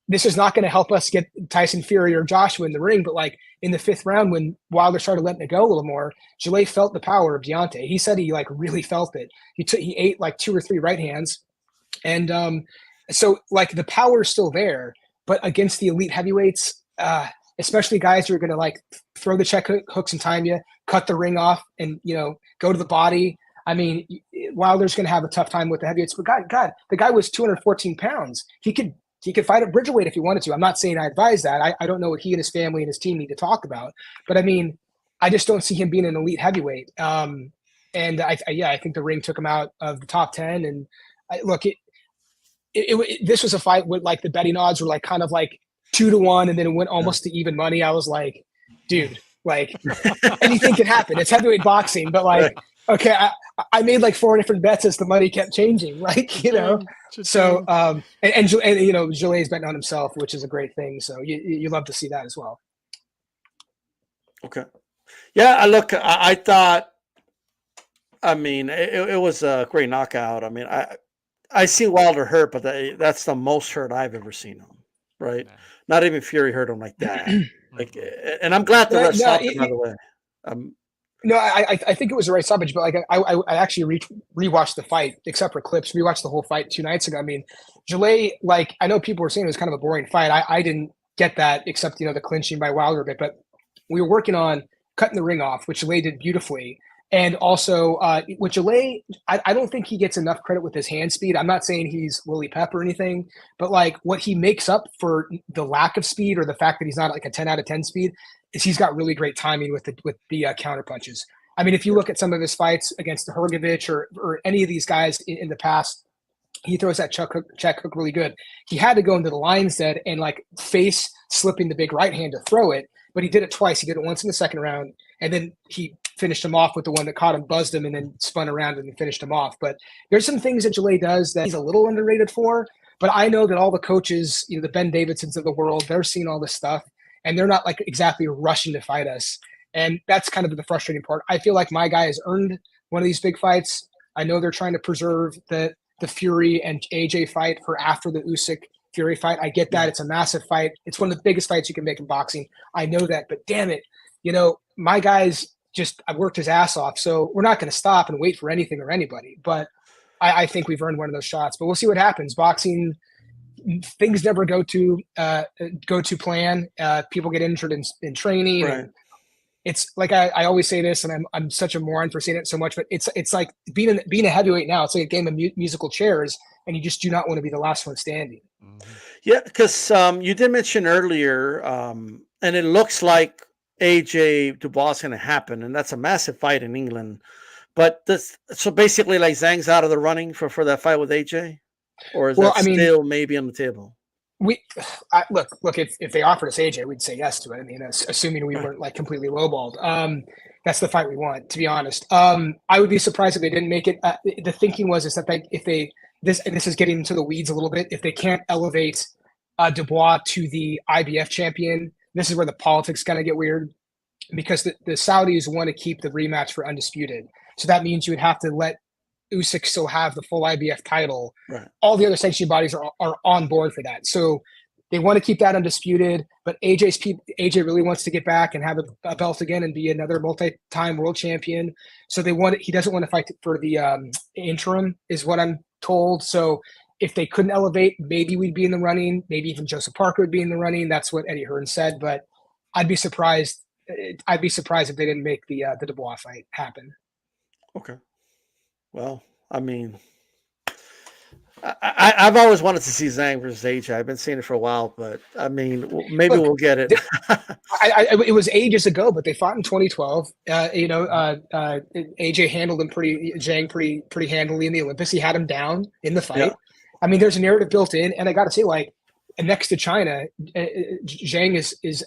this is not going to help us get Tyson Fury or Joshua in the ring, but like in the 5th round, when Wilder started letting it go a little more, Zhilei felt the power of Deontay. He said he like really felt it. He ate like 2 or 3 right hands, and so like the power is still there." But against the elite heavyweights, especially guys who are going to like throw the check hooks and time you, cut the ring off, and go to the body. I mean, Wilder's going to have a tough time with the heavyweights. But God, the guy was 214 pounds. He could fight at bridgerweight if he wanted to. I'm not saying I advise that. I don't know what he and his family and his team need to talk about. But I mean, I just don't see him being an elite heavyweight. And I think the ring took him out of the top 10. And this was a fight with like the betting odds were like kind of like 2-1, and then it went almost to even money. I was like, dude, like anything can happen. It's heavyweight boxing, but like, okay, I made like 4 different bets as the money kept changing, like, so, and Zhilei is betting on himself, which is a great thing. So you love to see that as well. Okay. Yeah. I thought, I mean, it was a great knockout. I mean, I see Wilder hurt, but that's the most hurt I've ever seen him. Right? Yeah. Not even Fury hurt him like that. Like, and I'm glad the ref stopped him, by the way. No, I think it was the right stoppage, but like I actually rewatched the fight, except for clips. Rewatched the whole fight 2 nights ago. I mean, Zhilei, like I know people were saying it was kind of a boring fight. I didn't get that, except the clinching by Wilder a bit. But we were working on cutting the ring off, which Zhilei did beautifully. And also, with Zhilei, I don't think he gets enough credit with his hand speed. I'm not saying he's Willie Pep or anything, but like what he makes up for the lack of speed, or the fact that he's not like a 10 out of 10 speed, is he's got really great timing with the counter punches. I mean, if you look at some of his fights against Hrgovic or any of these guys in the past, he throws that check hook really good. He had to go into the lion's den and like face slipping the big right hand to throw it, but he did it twice. He did it once in the 2nd round, and then he finished him off with the one that caught him, buzzed him, and then spun around and finished him off. But there's some things that Zhilei does that he's a little underrated for. But I know that all the coaches, the Ben Davidsons of the world, they're seeing all this stuff, and they're not like exactly rushing to fight us. And that's kind of the frustrating part. I feel like my guy has earned one of these big fights. I know they're trying to preserve the Fury and AJ fight for after the Usyk Fury fight. I get that. It's a massive fight. It's one of the biggest fights you can make in boxing. I know that, but damn it, my guy's I've worked his ass off. So we're not going to stop and wait for anything or anybody. But I think we've earned one of those shots. But we'll see what happens. Boxing, things never go to plan. People get injured in training. Right. And it's like I always say this, and I'm such a moron for saying it so much, but it's like being a heavyweight now. It's like a game of musical chairs, and you just do not want to be the last one standing. Mm-hmm. Yeah, because you did mention earlier, and it looks like AJ Dubois is going to happen, and that's a massive fight in England. But so basically, like Zhang's out of the running for that fight with AJ, or is still maybe on the table? Look. If they offered us AJ, we'd say yes to it. I mean, assuming we weren't like completely lowballed. That's the fight we want, to be honest. I would be surprised if they didn't make it. The thinking was that this is getting into the weeds a little bit. If they can't elevate Dubois to the IBF champion, this is where the politics kind of get weird, because the Saudis want to keep the rematch for undisputed. So that means you would have to let Usyk still have the full IBF title. Right. All the other sanctioning bodies are on board for that. So they want to keep that undisputed, but AJ really wants to get back and have a belt again and be another multi-time world champion. So he doesn't want to fight for the interim, is what I'm told. So if they couldn't elevate, maybe we'd be in the running. Maybe even Joseph Parker would be in the running. That's what Eddie Hearn said. But I'd be surprised. I'd be surprised if they didn't make the Dubois fight happen. Okay. Well, I mean, I've always wanted to see Zhang versus AJ. I've been seeing it for a while, but I mean, maybe we'll get it. It was ages ago, but they fought in 2012. AJ handled him Zhang pretty handily in the Olympics. He had him down in the fight. Yeah. I mean, there's a narrative built in, and I got to say, like, next to China, Zhang is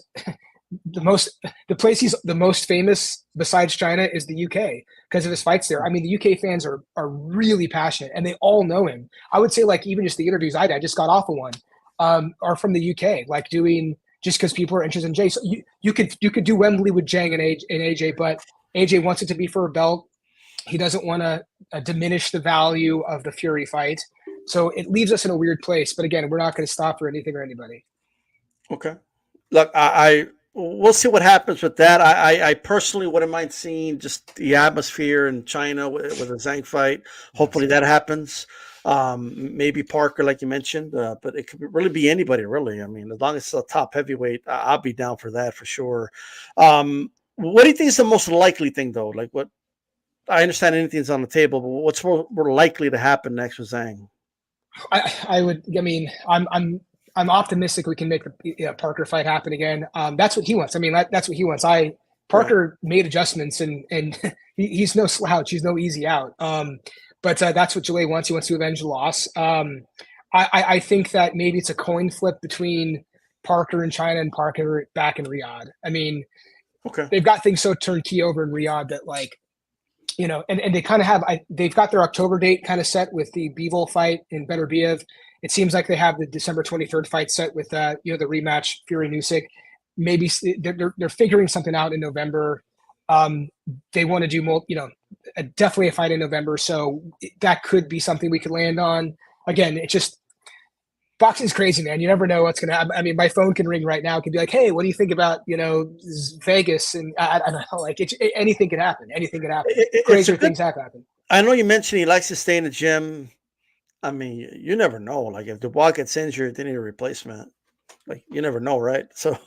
the place he's the most famous besides China is the UK because of his fights there. I mean, the UK fans are really passionate, and they all know him. I would say, like, even just the interviews I just got off of one. are from the UK, like doing just because people are interested in Jay. So you could do Wembley with Zhang and AJ, but AJ wants it to be for a belt. He doesn't want to diminish the value of the Fury fight. So it leaves us in a weird place. But again, we're not going to stop for anything or anybody. Okay. Look, we'll see what happens with that. I personally wouldn't mind seeing just the atmosphere in China with a Zhang fight. Hopefully that happens. Maybe Parker, like you mentioned, but it could really be anybody, really. I mean, as long as it's a top heavyweight, I'll be down for that for sure. What do you think is the most likely thing, though? Like, what? I understand anything's on the table, but what's more likely to happen next with Zhang? I'm optimistic we can make the Parker fight happen again. That's what he wants. I mean, that's what he wants. Parker made adjustments and he's no slouch. He's no easy out. But that's what Zhilei wants. He wants to avenge the loss. I think that maybe it's a coin flip between Parker in China and Parker back in Riyadh. I mean, they've got things so turnkey over in Riyadh that, like, you know, and they kind of have, they've got their October date kind of set with the Bivol fight in Beterbiev. It seems like they have the December 23rd fight set with, the rematch Fury Usyk. Maybe they're figuring something out in November. They want to do more, definitely a fight in November. So that could be something we could land on. Again, it's just, boxing's crazy, man. You never know what's going to happen. I mean, my phone can ring right now. It can be like, hey, what do you think about, Vegas? And I don't know, like anything could happen. Anything could happen. Crazy things have happened. I know you mentioned he likes to stay in the gym. I mean, you never know. Like, if Dubois gets injured, they need a replacement. Like, you never know, right? So,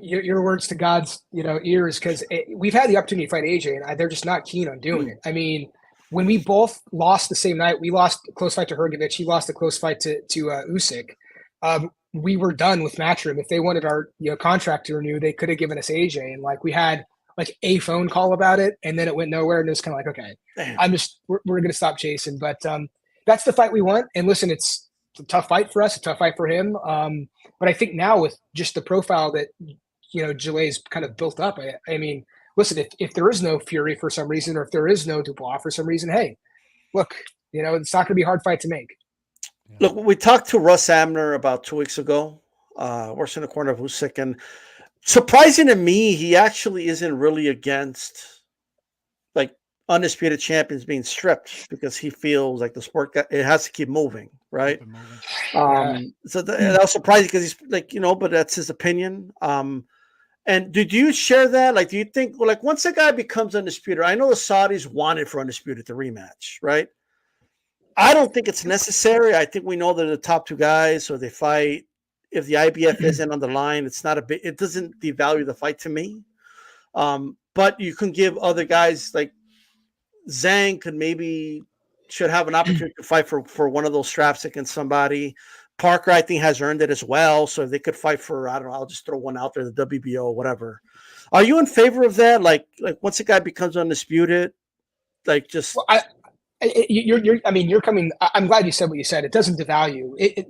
your words to God's, ears, because we've had the opportunity to fight AJ, and they're just not keen on doing it. I mean, when we both lost the same night, we lost a close fight to Hrgovic. He lost a close fight to Usyk. We were done with Matchroom. If they wanted our contract to renew, they could have given us AJ. And like, we had like a phone call about it, and then it went nowhere. And it was kind of like, okay, we're going to stop chasing. But that's the fight we want. And listen, it's a tough fight for us, a tough fight for him. But I think now with just the profile that Zhilei's kind of built up, I mean, listen, if there is no Fury for some reason, or if there is no Dubois for some reason, hey, look, it's not going to be a hard fight to make. Look, we talked to Russ Amner about 2 weeks ago, works in the corner of Usyk, and surprising to me, he actually isn't really against, like, undisputed champions being stripped, because he feels like the sport it has to keep moving, right? So that was surprising, because he's like, but that's his opinion. And did you share that? Like, do you think, like, once a guy becomes undisputed, I know the Saudis wanted for undisputed the rematch, right? I don't think it's necessary. I think we know they're the top two guys, so they fight. If the IBF isn't on the line, it's not it doesn't devalue the fight to me. But you can give other guys, like Zhang should have an opportunity to fight for one of those straps against somebody. Parker, I think, has earned it as well. So if they could fight for, I don't know, I'll just throw one out there, the WBO, whatever. Are you in favor of that? Like once a guy becomes undisputed, like just. Well, you're coming. I'm glad you said what you said. It doesn't devalue it.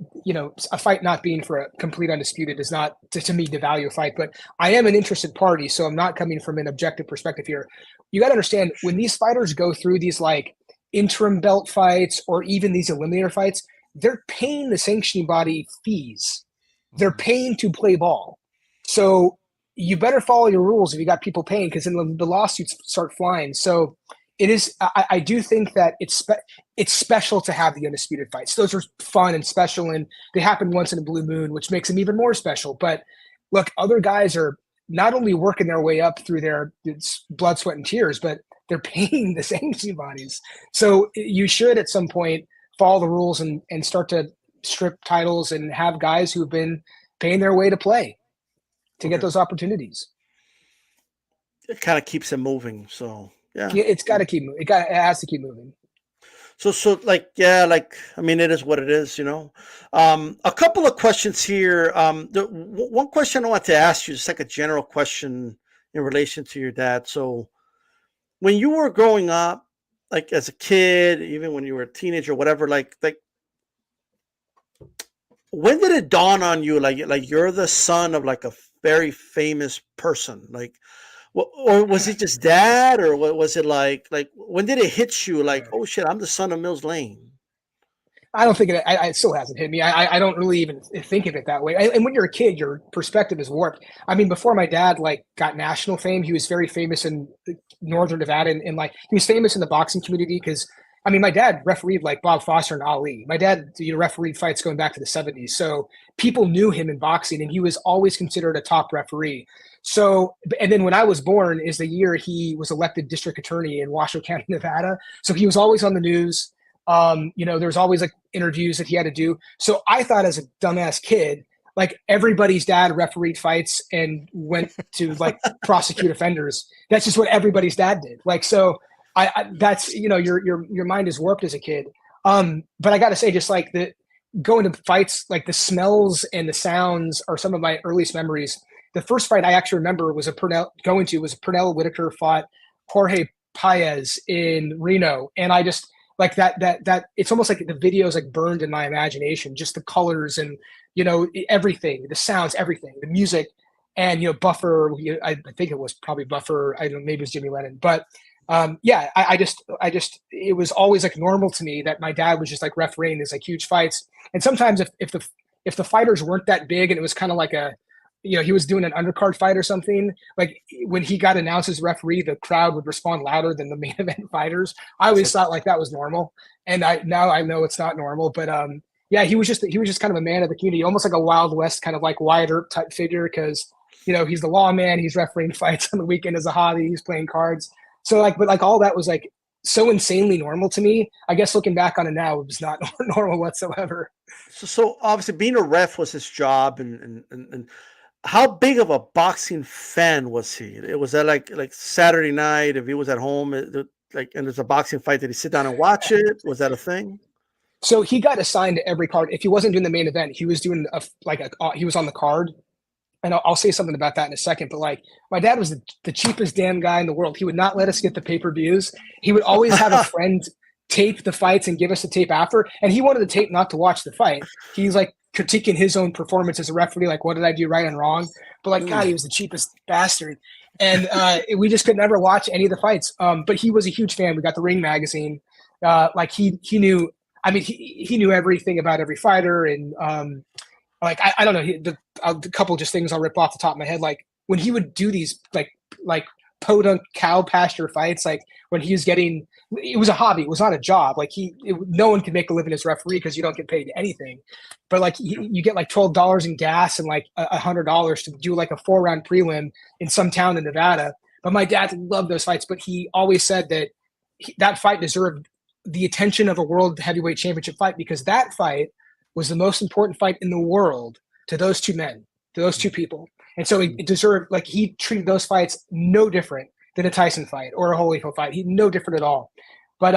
A fight not being for a complete undisputed is not to me devalue a fight. But I am an interested party, so I'm not coming from an objective perspective here. You got to understand, when these fighters go through these like interim belt fights or even these eliminator fights, they're paying the sanctioning body fees. They're paying to play ball. So you better follow your rules if you got people paying, because then the lawsuits start flying. So it is. I do think that it's special to have the undisputed fights. Those are fun and special, and they happen once in a blue moon, which makes them even more special. But look, other guys are not only working their way up through their blood, sweat, and tears, but they're paying the sanctioning bodies. So you should at some point follow the rules and start to strip titles and have guys who've been paying their way to play to get those opportunities. It kind of keeps it moving. So. Yeah, it's got to keep moving. It has to keep moving. So I mean, it is what it is, A couple of questions here. One question I want to ask you is like a general question in relation to your dad. So when you were growing up, like as a kid, even when you were a teenager, whatever, like when did it dawn on you, like you're the son of like a very famous person, like? Or was it just dad, or what was it like when did it hit you, like, oh shit, I'm the son of Mills Lane? I don't think it still hasn't hit me. I don't really even think of it that way. And when you're a kid, your perspective is warped. I mean, before my dad like got national fame, he was very famous in Northern Nevada, and like he was famous in the boxing community because I mean, my dad refereed like Bob Foster and Ali. My dad, refereed fights going back to the 70s. So people knew him in boxing, and he was always considered a top referee. So, and then when I was born is the year he was elected district attorney in Washoe County, Nevada. So he was always on the news. There's always like interviews that he had to do. So I thought as a dumbass kid, like everybody's dad refereed fights and went to like prosecute offenders. That's just what everybody's dad did. Like, so that's, your mind is warped as a kid. But I got to say, just like going to fights, like the smells and the sounds are some of my earliest memories. The first fight I actually remember was Pernell Whitaker fought Jorge Paez in Reno. And I just, like that it's almost like the videos like burned in my imagination, just the colors and everything, the sounds, everything, the music, and Buffer. I think it was probably Buffer. I don't know, maybe it was Jimmy Lennon, but I just it was always like normal to me that my dad was just like refereeing these like huge fights, and sometimes if the fighters weren't that big and it was kind of like he was doing an undercard fight or something, like when he got announced as referee, the crowd would respond louder than the main event fighters. I always thought like that was normal. And now I know it's not normal, but he was just kind of a man of the community, almost like a Wild West kind of like Wyatt Earp type figure. Cause he's the lawman, he's refereeing fights on the weekend as a hobby, he's playing cards. So but all that was like so insanely normal to me. I guess looking back on it now, it was not normal whatsoever. So obviously being a ref was his job, and how big of a boxing fan was he? Was that like Saturday night if he was at home, and there's a boxing fight, did he sit down and watch it? Was that a thing? So he got assigned to every card. If he wasn't doing the main event, he was doing he was on the card. And I'll say something about that in a second. But like my dad was the cheapest damn guy in the world. He would not let us get the pay-per-views. He would always have a friend tape the fights and give us the tape after. And he wanted the tape not to watch the fight. He's like critiquing his own performance as a referee. Like, what did I do right and wrong? But like, God, he was the cheapest bastard. And we just could never watch any of the fights. But he was a huge fan. We got the Ring magazine. Like he knew, I mean, he knew everything about every fighter. And like, I don't know, a couple just things I'll rip off the top of my head. Like when he would do these like podunk cow pasture fights, like when he was getting, it was a hobby, it was not a job. Like no one can make a living as referee because you don't get paid anything. But like you get like $12 in gas and like $100 to do like a 4-round prelim in some town in Nevada. But my dad loved those fights, but he always said that that fight deserved the attention of a world heavyweight championship fight, because that fight was the most important fight in the world to those two men, to those two people. And so it deserved, like he treated those fights no different than a Tyson fight or a Holyfield fight. He no different at all. But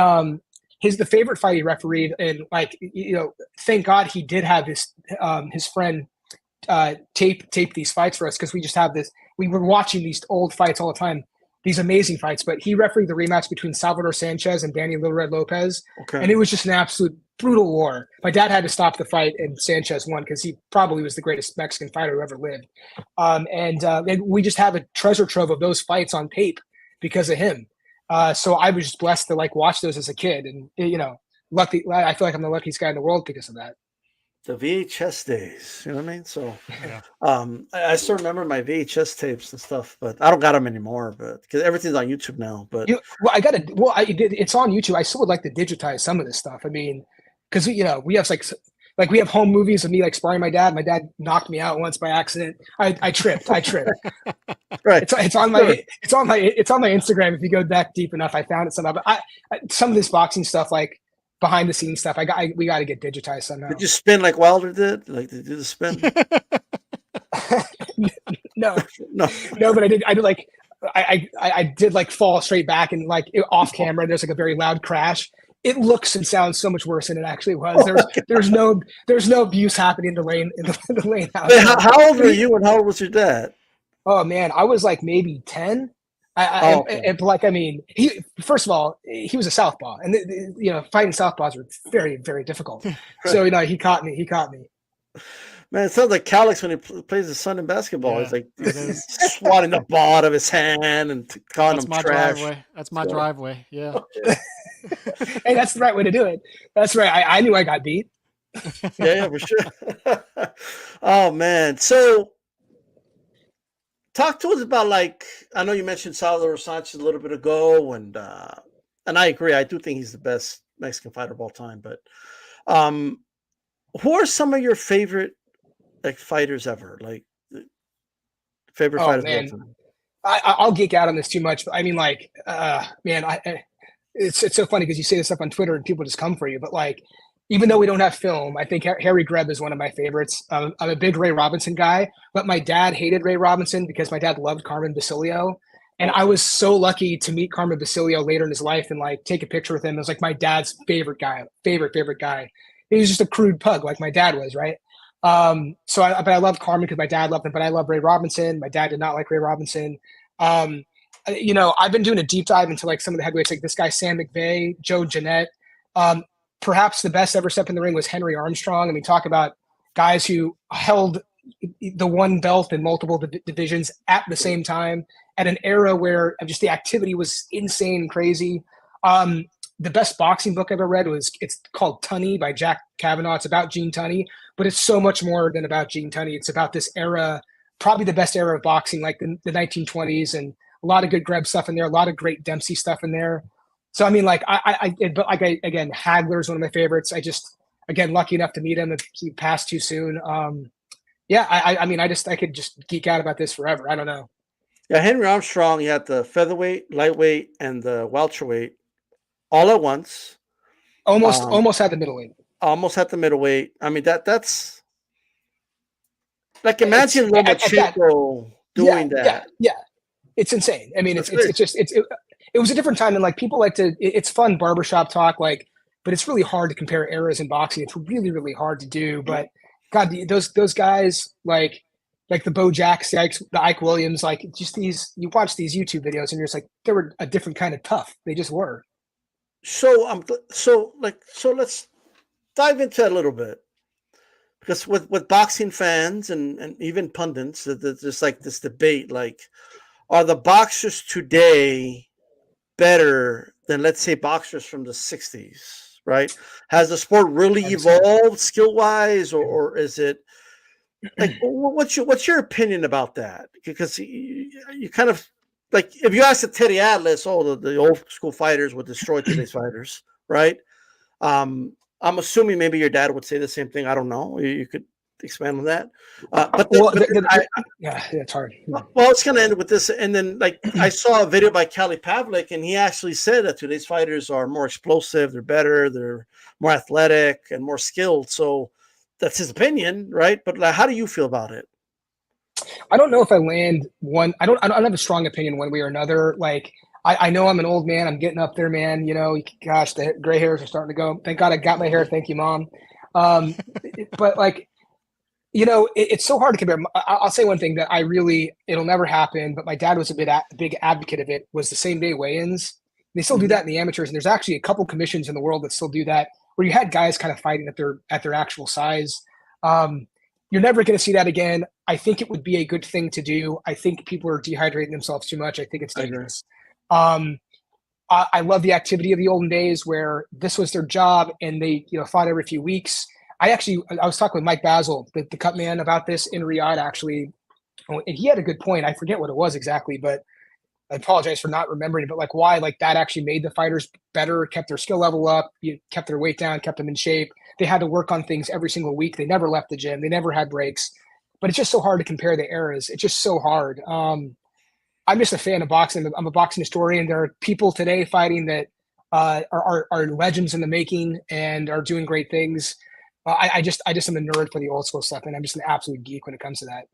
the favorite fight he refereed, and like, thank God he did have his friend tape these fights for us, because we just have this, we were watching these old fights all the time, these amazing fights. But he refereed the rematch between Salvador Sanchez and Danny Little Red Lopez. Okay. And it was just an absolute brutal war. My dad had to stop the fight, and Sanchez won because he probably was the greatest Mexican fighter who ever lived. And we just have a treasure trove of those fights on tape because of him. So I was just blessed to like watch those as a kid, and lucky. I feel like I'm the luckiest guy in the world because of that. The VHS days, you know what I mean? So, yeah. I still remember my VHS tapes and stuff, but I don't got them anymore. But because everything's on YouTube now. But it's on YouTube. I still would like to digitize some of this stuff. I mean, because we have like we have home movies of me like sparring my dad. My dad knocked me out once by accident. I tripped. Right. It's on my Instagram. If you go back deep enough, I found it somehow. But some of this boxing stuff, like behind the scenes stuff, we got to get digitized somehow. Did you spin like Wilder did? Like, did you do the spin? No. But I did like fall straight back and like off camera. There's like a very loud crash. It looks and sounds so much worse than it actually was. There's no abuse happening in the lane house. Wait, how old were you and how old was your dad? Oh man, I was like maybe 10. First of all, he was a southpaw, and fighting southpaws are very, very difficult. So he caught me. Man, it sounds like Calix when he plays his son in basketball. Yeah, he's like swatting the ball out of his hand and calling him trash. That's my driveway. Yeah. Hey, that's the right way to do it. That's right. I knew I got beat. Yeah, for sure. Oh man. So talk to us about, like, I know you mentioned Salvador Sanchez a little bit ago, and I agree. I do think he's the best Mexican fighter of all time. But um, who are some of your favorite, like, fighters ever? Like, favorite Oh fighters of all man, time? I'll geek out on this too much. But I mean, like, man, it's so funny because you say this stuff on Twitter and people just come for you. But like, even though we don't have film, I think Harry Greb is one of my favorites. I'm a big Ray Robinson guy, but my dad hated Ray Robinson because my dad loved Carmen Basilio. And I Okay. was so lucky to meet Carmen Basilio later in his life and like take a picture with him. It was like my dad's favorite guy, favorite guy. He was just a crude pug like my dad was, right? But I love Carmen because my dad loved him, but I love Ray Robinson. My dad did not like Ray Robinson. Um, I've been doing a deep dive into like some of the heavyweights, like this guy Sam McVeigh, Joe Jeanette. Um, Perhaps the best ever step in the ring was Henry Armstrong. I mean, talk about guys who held the one belt in multiple divisions at the same time at an era where just the activity was insane and crazy. Um, the best boxing book I ever read it's called Tunney by Jack Kavanaugh. It's about Gene Tunney, but it's so much more than about Gene Tunney. It's about this era, probably the best era of boxing, like the 1920s, and a lot of good Greb stuff in there, a lot of great Dempsey stuff in there. So I mean, like but like again, Hagler is one of my favorites. I just again lucky enough to meet him. He passed too soon. Yeah, I mean, I could just geek out about this forever. I don't know. Yeah, Henry Armstrong. He had the featherweight, lightweight, and the welterweight all at once. Um, Almost had the middleweight. Almost at the middleweight. I mean, that's like, It's imagine at that. Lomachenko Yeah, doing yeah, that. yeah. It's insane. I mean, That's crazy. it was a different time, and like people like to. It's fun barbershop talk, like, but it's really hard to compare eras in boxing. It's really hard to do. But God, those guys like the Bo Jacks, the Ike Williams, like just these. You watch these YouTube videos, and you're just like, they were a different kind of tough. They just were. So let's dive into that a little bit, because with boxing fans and even pundits, there's like this debate, like, are the boxers today better than, let's say, boxers from the 60s, right? Has the sport really evolved skill wise, or is it like, what's your opinion about that? Because you kind of, like, if you ask the Teddy Atlas, the old school fighters would destroy today's fighters, right? I'm assuming maybe your dad would say the same thing. I don't know. You could expand on that. Yeah, it's hard. Well, it's going to end with this. And then, like, I saw a video by Kelly Pavlik, and he actually said that today's fighters are more explosive, they're better, they're more athletic and more skilled. So that's his opinion, right? But like, how do you feel about it? I don't know if I land one. I don't have a strong opinion one way or another. Like I know I'm an old man. I'm getting up there, man. You know, gosh, the gray hairs are starting to go. Thank God I got my hair. Thank you, Mom. But like, it's so hard to compare. I'll say one thing that it'll never happen. But my dad was a big advocate of it. Was the same day weigh-ins. They still do that in the amateurs, and there's actually a couple commissions in the world that still do that, where you had guys kind of fighting at their actual size. You're never going to see that again. I think it would be a good thing to do. I think people are dehydrating themselves too much. I think it's dangerous. I love the activity of the olden days where this was their job and they fought every few weeks. I was talking with Mike Basil, the cut man, about this in Riyadh actually, and he had a good point. I forget what it was exactly, but I apologize for not remembering it. But like why like that actually made the fighters better, kept their skill level up, kept their weight down, kept them in shape. They had to work on things every single week. They never left the gym. They never had breaks. But it's just so hard to compare the eras. It's just so hard. I'm just a fan of boxing. I'm a boxing historian. There are people today fighting that are legends in the making and are doing great things. I just am a nerd for the old school stuff, and I'm just an absolute geek when it comes to that.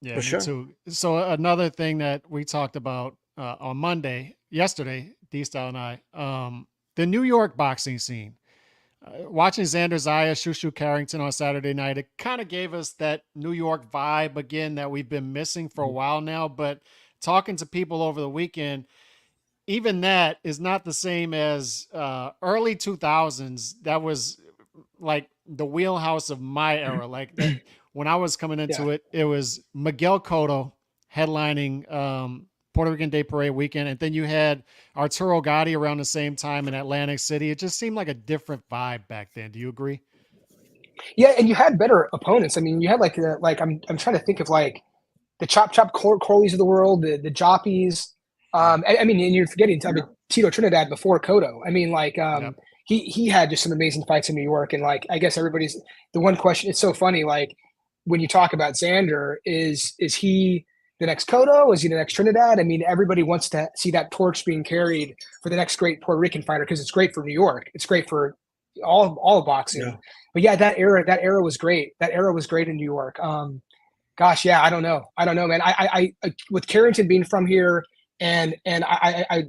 Yeah, For me sure. too. So another thing that we talked about on yesterday, D-Style and I, the New York boxing scene. Watching Xander Zaya, Shushu Carrington on Saturday night, it kind of gave us that New York vibe again that we've been missing for a while now. But talking to people over the weekend, even that is not the same as early 2000s. That was like the wheelhouse of my era. Like when I was coming into it was Miguel Cotto headlining Puerto Rican Day Parade weekend, and then you had Arturo Gatti around the same time in Atlantic City. It just seemed like a different vibe back then. Do you agree? Yeah, and you had better opponents. I mean, you had I'm trying to think of like the Chop Corleys of the world, the Joppies. I mean, and you're forgetting Tito Trinidad before Cotto. I mean, Yep. he had just some amazing fights in New York, and like I guess everybody's the one question. It's so funny, like when you talk about Xander, is he the next Cotto? Is he the next Trinidad? I mean, everybody wants to see that torch being carried for the next great Puerto Rican fighter because it's great for New York. It's great for all of boxing. Yeah. But yeah, that era was great. That era was great in New York. Gosh, yeah, I don't know, man. I with Carrington being from here, and I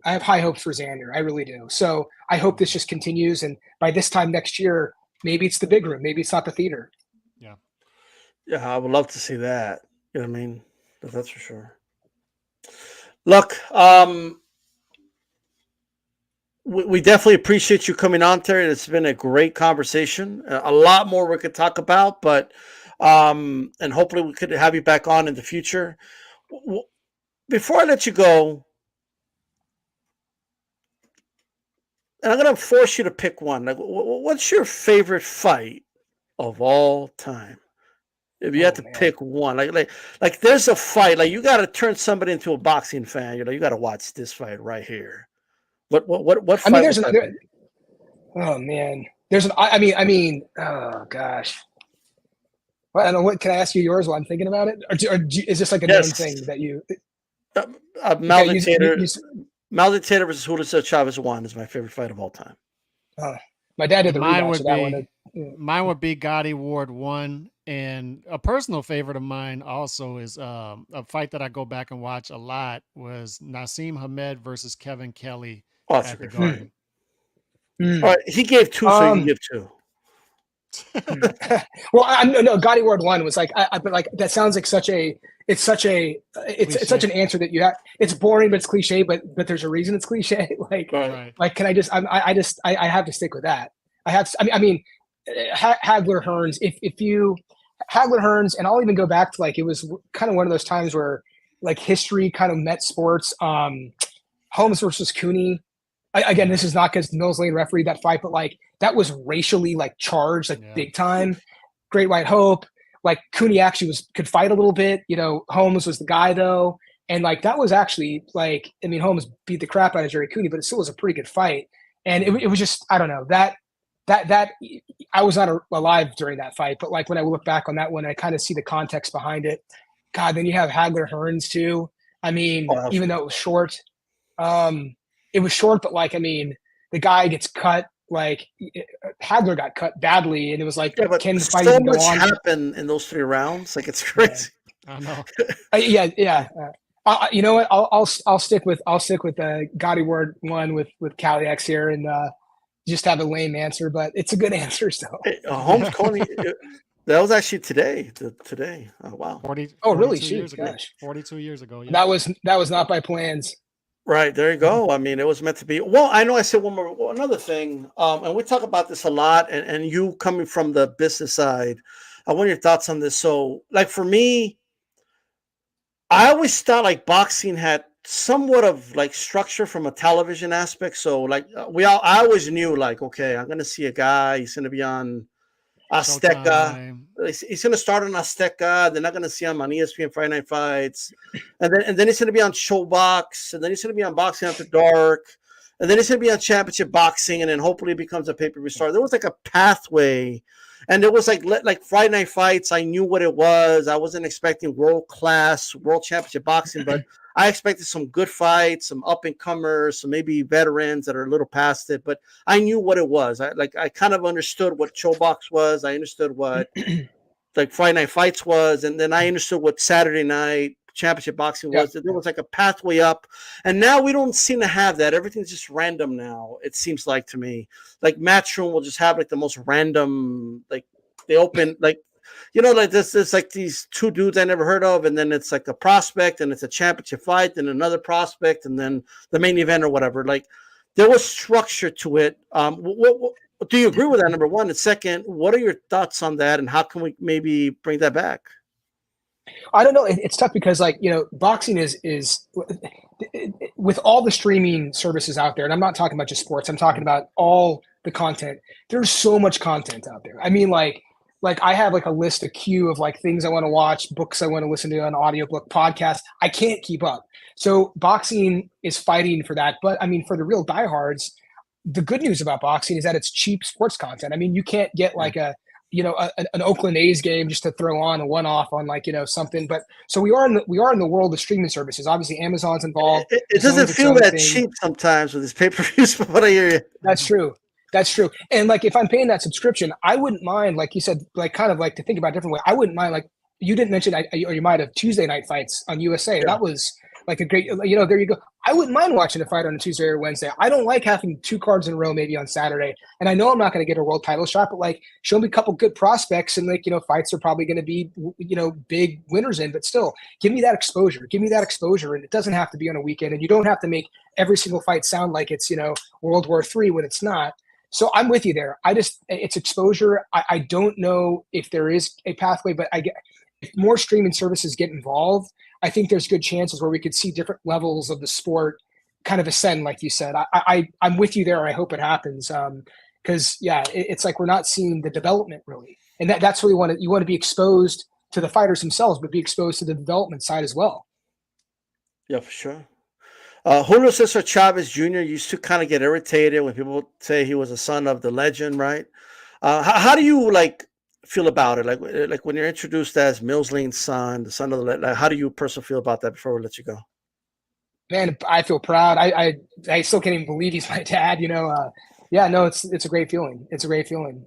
have high hopes for Xander. I really do. So I hope this just continues, and by this time next year, maybe it's the big room, maybe it's not the theater. Yeah. Yeah, I would love to see that. You know what I mean? That's for sure. Look, we definitely appreciate you coming on, Terry. It's been a great conversation. A lot more we could talk about, but and hopefully we could have you back on in the future. Before I let you go, and I'm going to force you to pick one. Like, what's your favorite fight of all time? If you had to pick one, like, there's a fight. Like, you got to turn somebody into a boxing fan. You got to watch this fight right here. What fight? I mean, oh man, oh gosh. Well, I don't know. What can I ask you yours while I'm thinking about it, or is this like a known thing that you? Maldon Taylor versus Julio Chavez 1 is my favorite fight of all time. My dad did the rematch of that one. Mine would be Gotti Ward 1, and a personal favorite of mine also is a fight that I go back and watch a lot was Nassim Hamed versus Kevin Kelly at the Garden. All right, he gave 2, so you can give 2. Well, no, Gotti Ward 1 was like, but like that sounds like it's such an answer that you have. It's boring, but it's cliche. But there's a reason it's cliche. Like, like can I have to stick with that. I mean, Hagler Hearns. If you Hagler Hearns, and I'll even go back to like it was kind of one of those times where like history kind of met sports. Holmes versus Cooney. Again, this is not because Mills Lane refereed that fight, but like that was racially like charged, like big time. Great White Hope. Like Cooney actually could fight a little bit. Holmes was the guy though, and like that was actually like Holmes beat the crap out of Jerry Cooney, but it still was a pretty good fight. And it was just I don't know that I was not alive during that fight, but like when I look back on that one, I kind of see the context behind it. God, then you have Hagler Hearns too. I mean, even though it was short. It was short, but like, the guy gets cut. Like Hagler got cut badly, and it was like, can the fight even go on? Happened in those 3 rounds. Like it's crazy. I know. Yeah. You know what? I'll stick with Gotti Ward 1 with Cali X here, and just have a lame answer, but it's a good answer still. Holmes Coney. That was actually today. Oh wow. Really? 42 years ago. Yeah. That was not by plans. Right, there you go. It was meant to be. Well, I know I said another thing, and we talk about this a lot, and you coming from the business side, I want your thoughts on this. So, like for me, I always thought like boxing had somewhat of like structure from a television aspect. So, like I always knew like, okay, I'm gonna see a guy, he's gonna be on Azteca. He's going to start on Azteca. They're not going to see him on ESPN Friday Night Fights, and then he's going to be on Showbox, and then he's going to be on Boxing After Dark, and then he's going to be on Championship Boxing, and then hopefully it becomes a pay-per-view star. There was like a pathway, and there was like Friday Night Fights. I knew what it was. I wasn't expecting world championship boxing, but I expected some good fights, some up and comers, some maybe veterans that are a little past it. But I knew what it was. I kind of understood what Showbox was. I understood what like Friday Night Fights was, and then I understood what Saturday Night Championship Boxing was. There was like a pathway up, and now we don't seem to have that. Everything's just random now. It seems like to me, like Matchroom will just have like the most random, like they open like. Like this like these 2 dudes I never heard of, and then it's like a prospect, and it's a championship fight, and another prospect, and then the main event or whatever. Like there was structure to it. What do you agree with that? Number one, and second, what are your thoughts on that, and how can we maybe bring that back? I don't know. It's tough because, like, boxing is with all the streaming services out there, and I'm not talking about just sports. I'm talking about all the content. There's so much content out there. I mean, like I have like a list, a queue of like things I want to watch, books I want to listen to, an audiobook, podcast. I can't keep up. So boxing is fighting for that. But I mean, for the real diehards, the good news about boxing is that it's cheap sports content. I mean, you can't get like an Oakland A's game just to throw on a one-off on like something. But so we are in the world of streaming services. Obviously, Amazon's involved. It doesn't feel that cheap sometimes with this pay-per-views. But what I hear you. That's true. That's true. And like if I'm paying that subscription, I wouldn't mind, like you said, like kind of like to think about a different way. I wouldn't mind, like you didn't mention, or you might have, Tuesday night fights on USA. Yeah. That was like a great, there you go. I wouldn't mind watching a fight on a Tuesday or Wednesday. I don't like having 2 cards in a row maybe on Saturday. And I know I'm not going to get a world title shot, but like show me a couple good prospects and like, fights are probably going to be, big winners in, but still give me that exposure. Give me that exposure. And it doesn't have to be on a weekend, and you don't have to make every single fight sound like it's, World War III when it's not. So I'm with you there. It's exposure. I don't know if there is a pathway, but if more streaming services get involved, I think there's good chances where we could see different levels of the sport kind of ascend, like you said. I'm with you there. I hope it happens. Because it's like we're not seeing the development really. And that's what you want to be exposed to the fighters themselves, but be exposed to the development side as well. Yeah, for sure. Julio Cesar Chavez Jr. used to kind of get irritated when people say he was a son of the legend, right? How do you feel about it? Like when you're introduced as Millsling's son, the son of the legend, how do you personally feel about that before we let you go? Man, I feel proud. I still can't even believe he's my dad. It's a great feeling. It's a great feeling.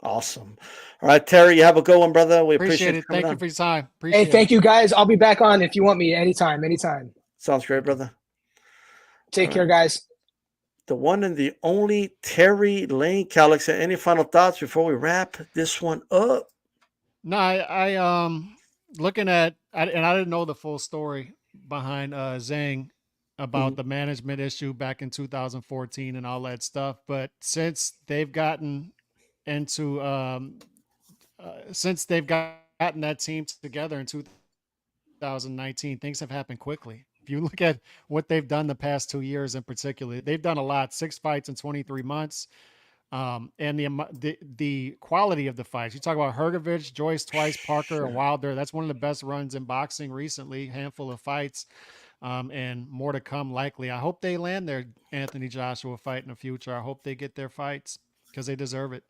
Awesome. All right, Terry, you have a good one, brother. We appreciate it. Thank you for your time. Thank you guys. I'll be back on if you want me anytime. Sounds great, brother. Take care, guys. The one and the only Terry Lane Calix. Any final thoughts before we wrap this one up? No, I looking at, and I didn't know the full story behind Zhang about the management issue back in 2014 and all that stuff. But since they've gotten into that team together in 2019, things have happened quickly. If you look at what they've done the past 2 years in particular, they've done a lot. 6 fights in 23 months. And the quality of the fights. You talk about Hrgovic, Joyce twice, Parker, and Wilder. That's one of the best runs in boxing recently. Handful of fights, and more to come likely. I hope they land their Anthony Joshua fight in the future. I hope they get their fights because they deserve it.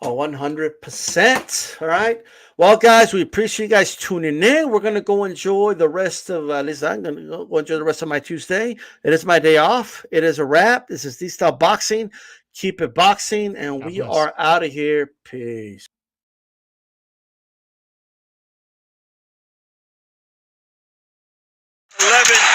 100%. All right. Well, guys, we appreciate you guys tuning in. We're going to go enjoy the rest of, at least I'm going to go enjoy the rest of my Tuesday. It is my day off. It is a wrap. This is D-Style Boxing. Keep it boxing, and we are out of here. Peace. 11.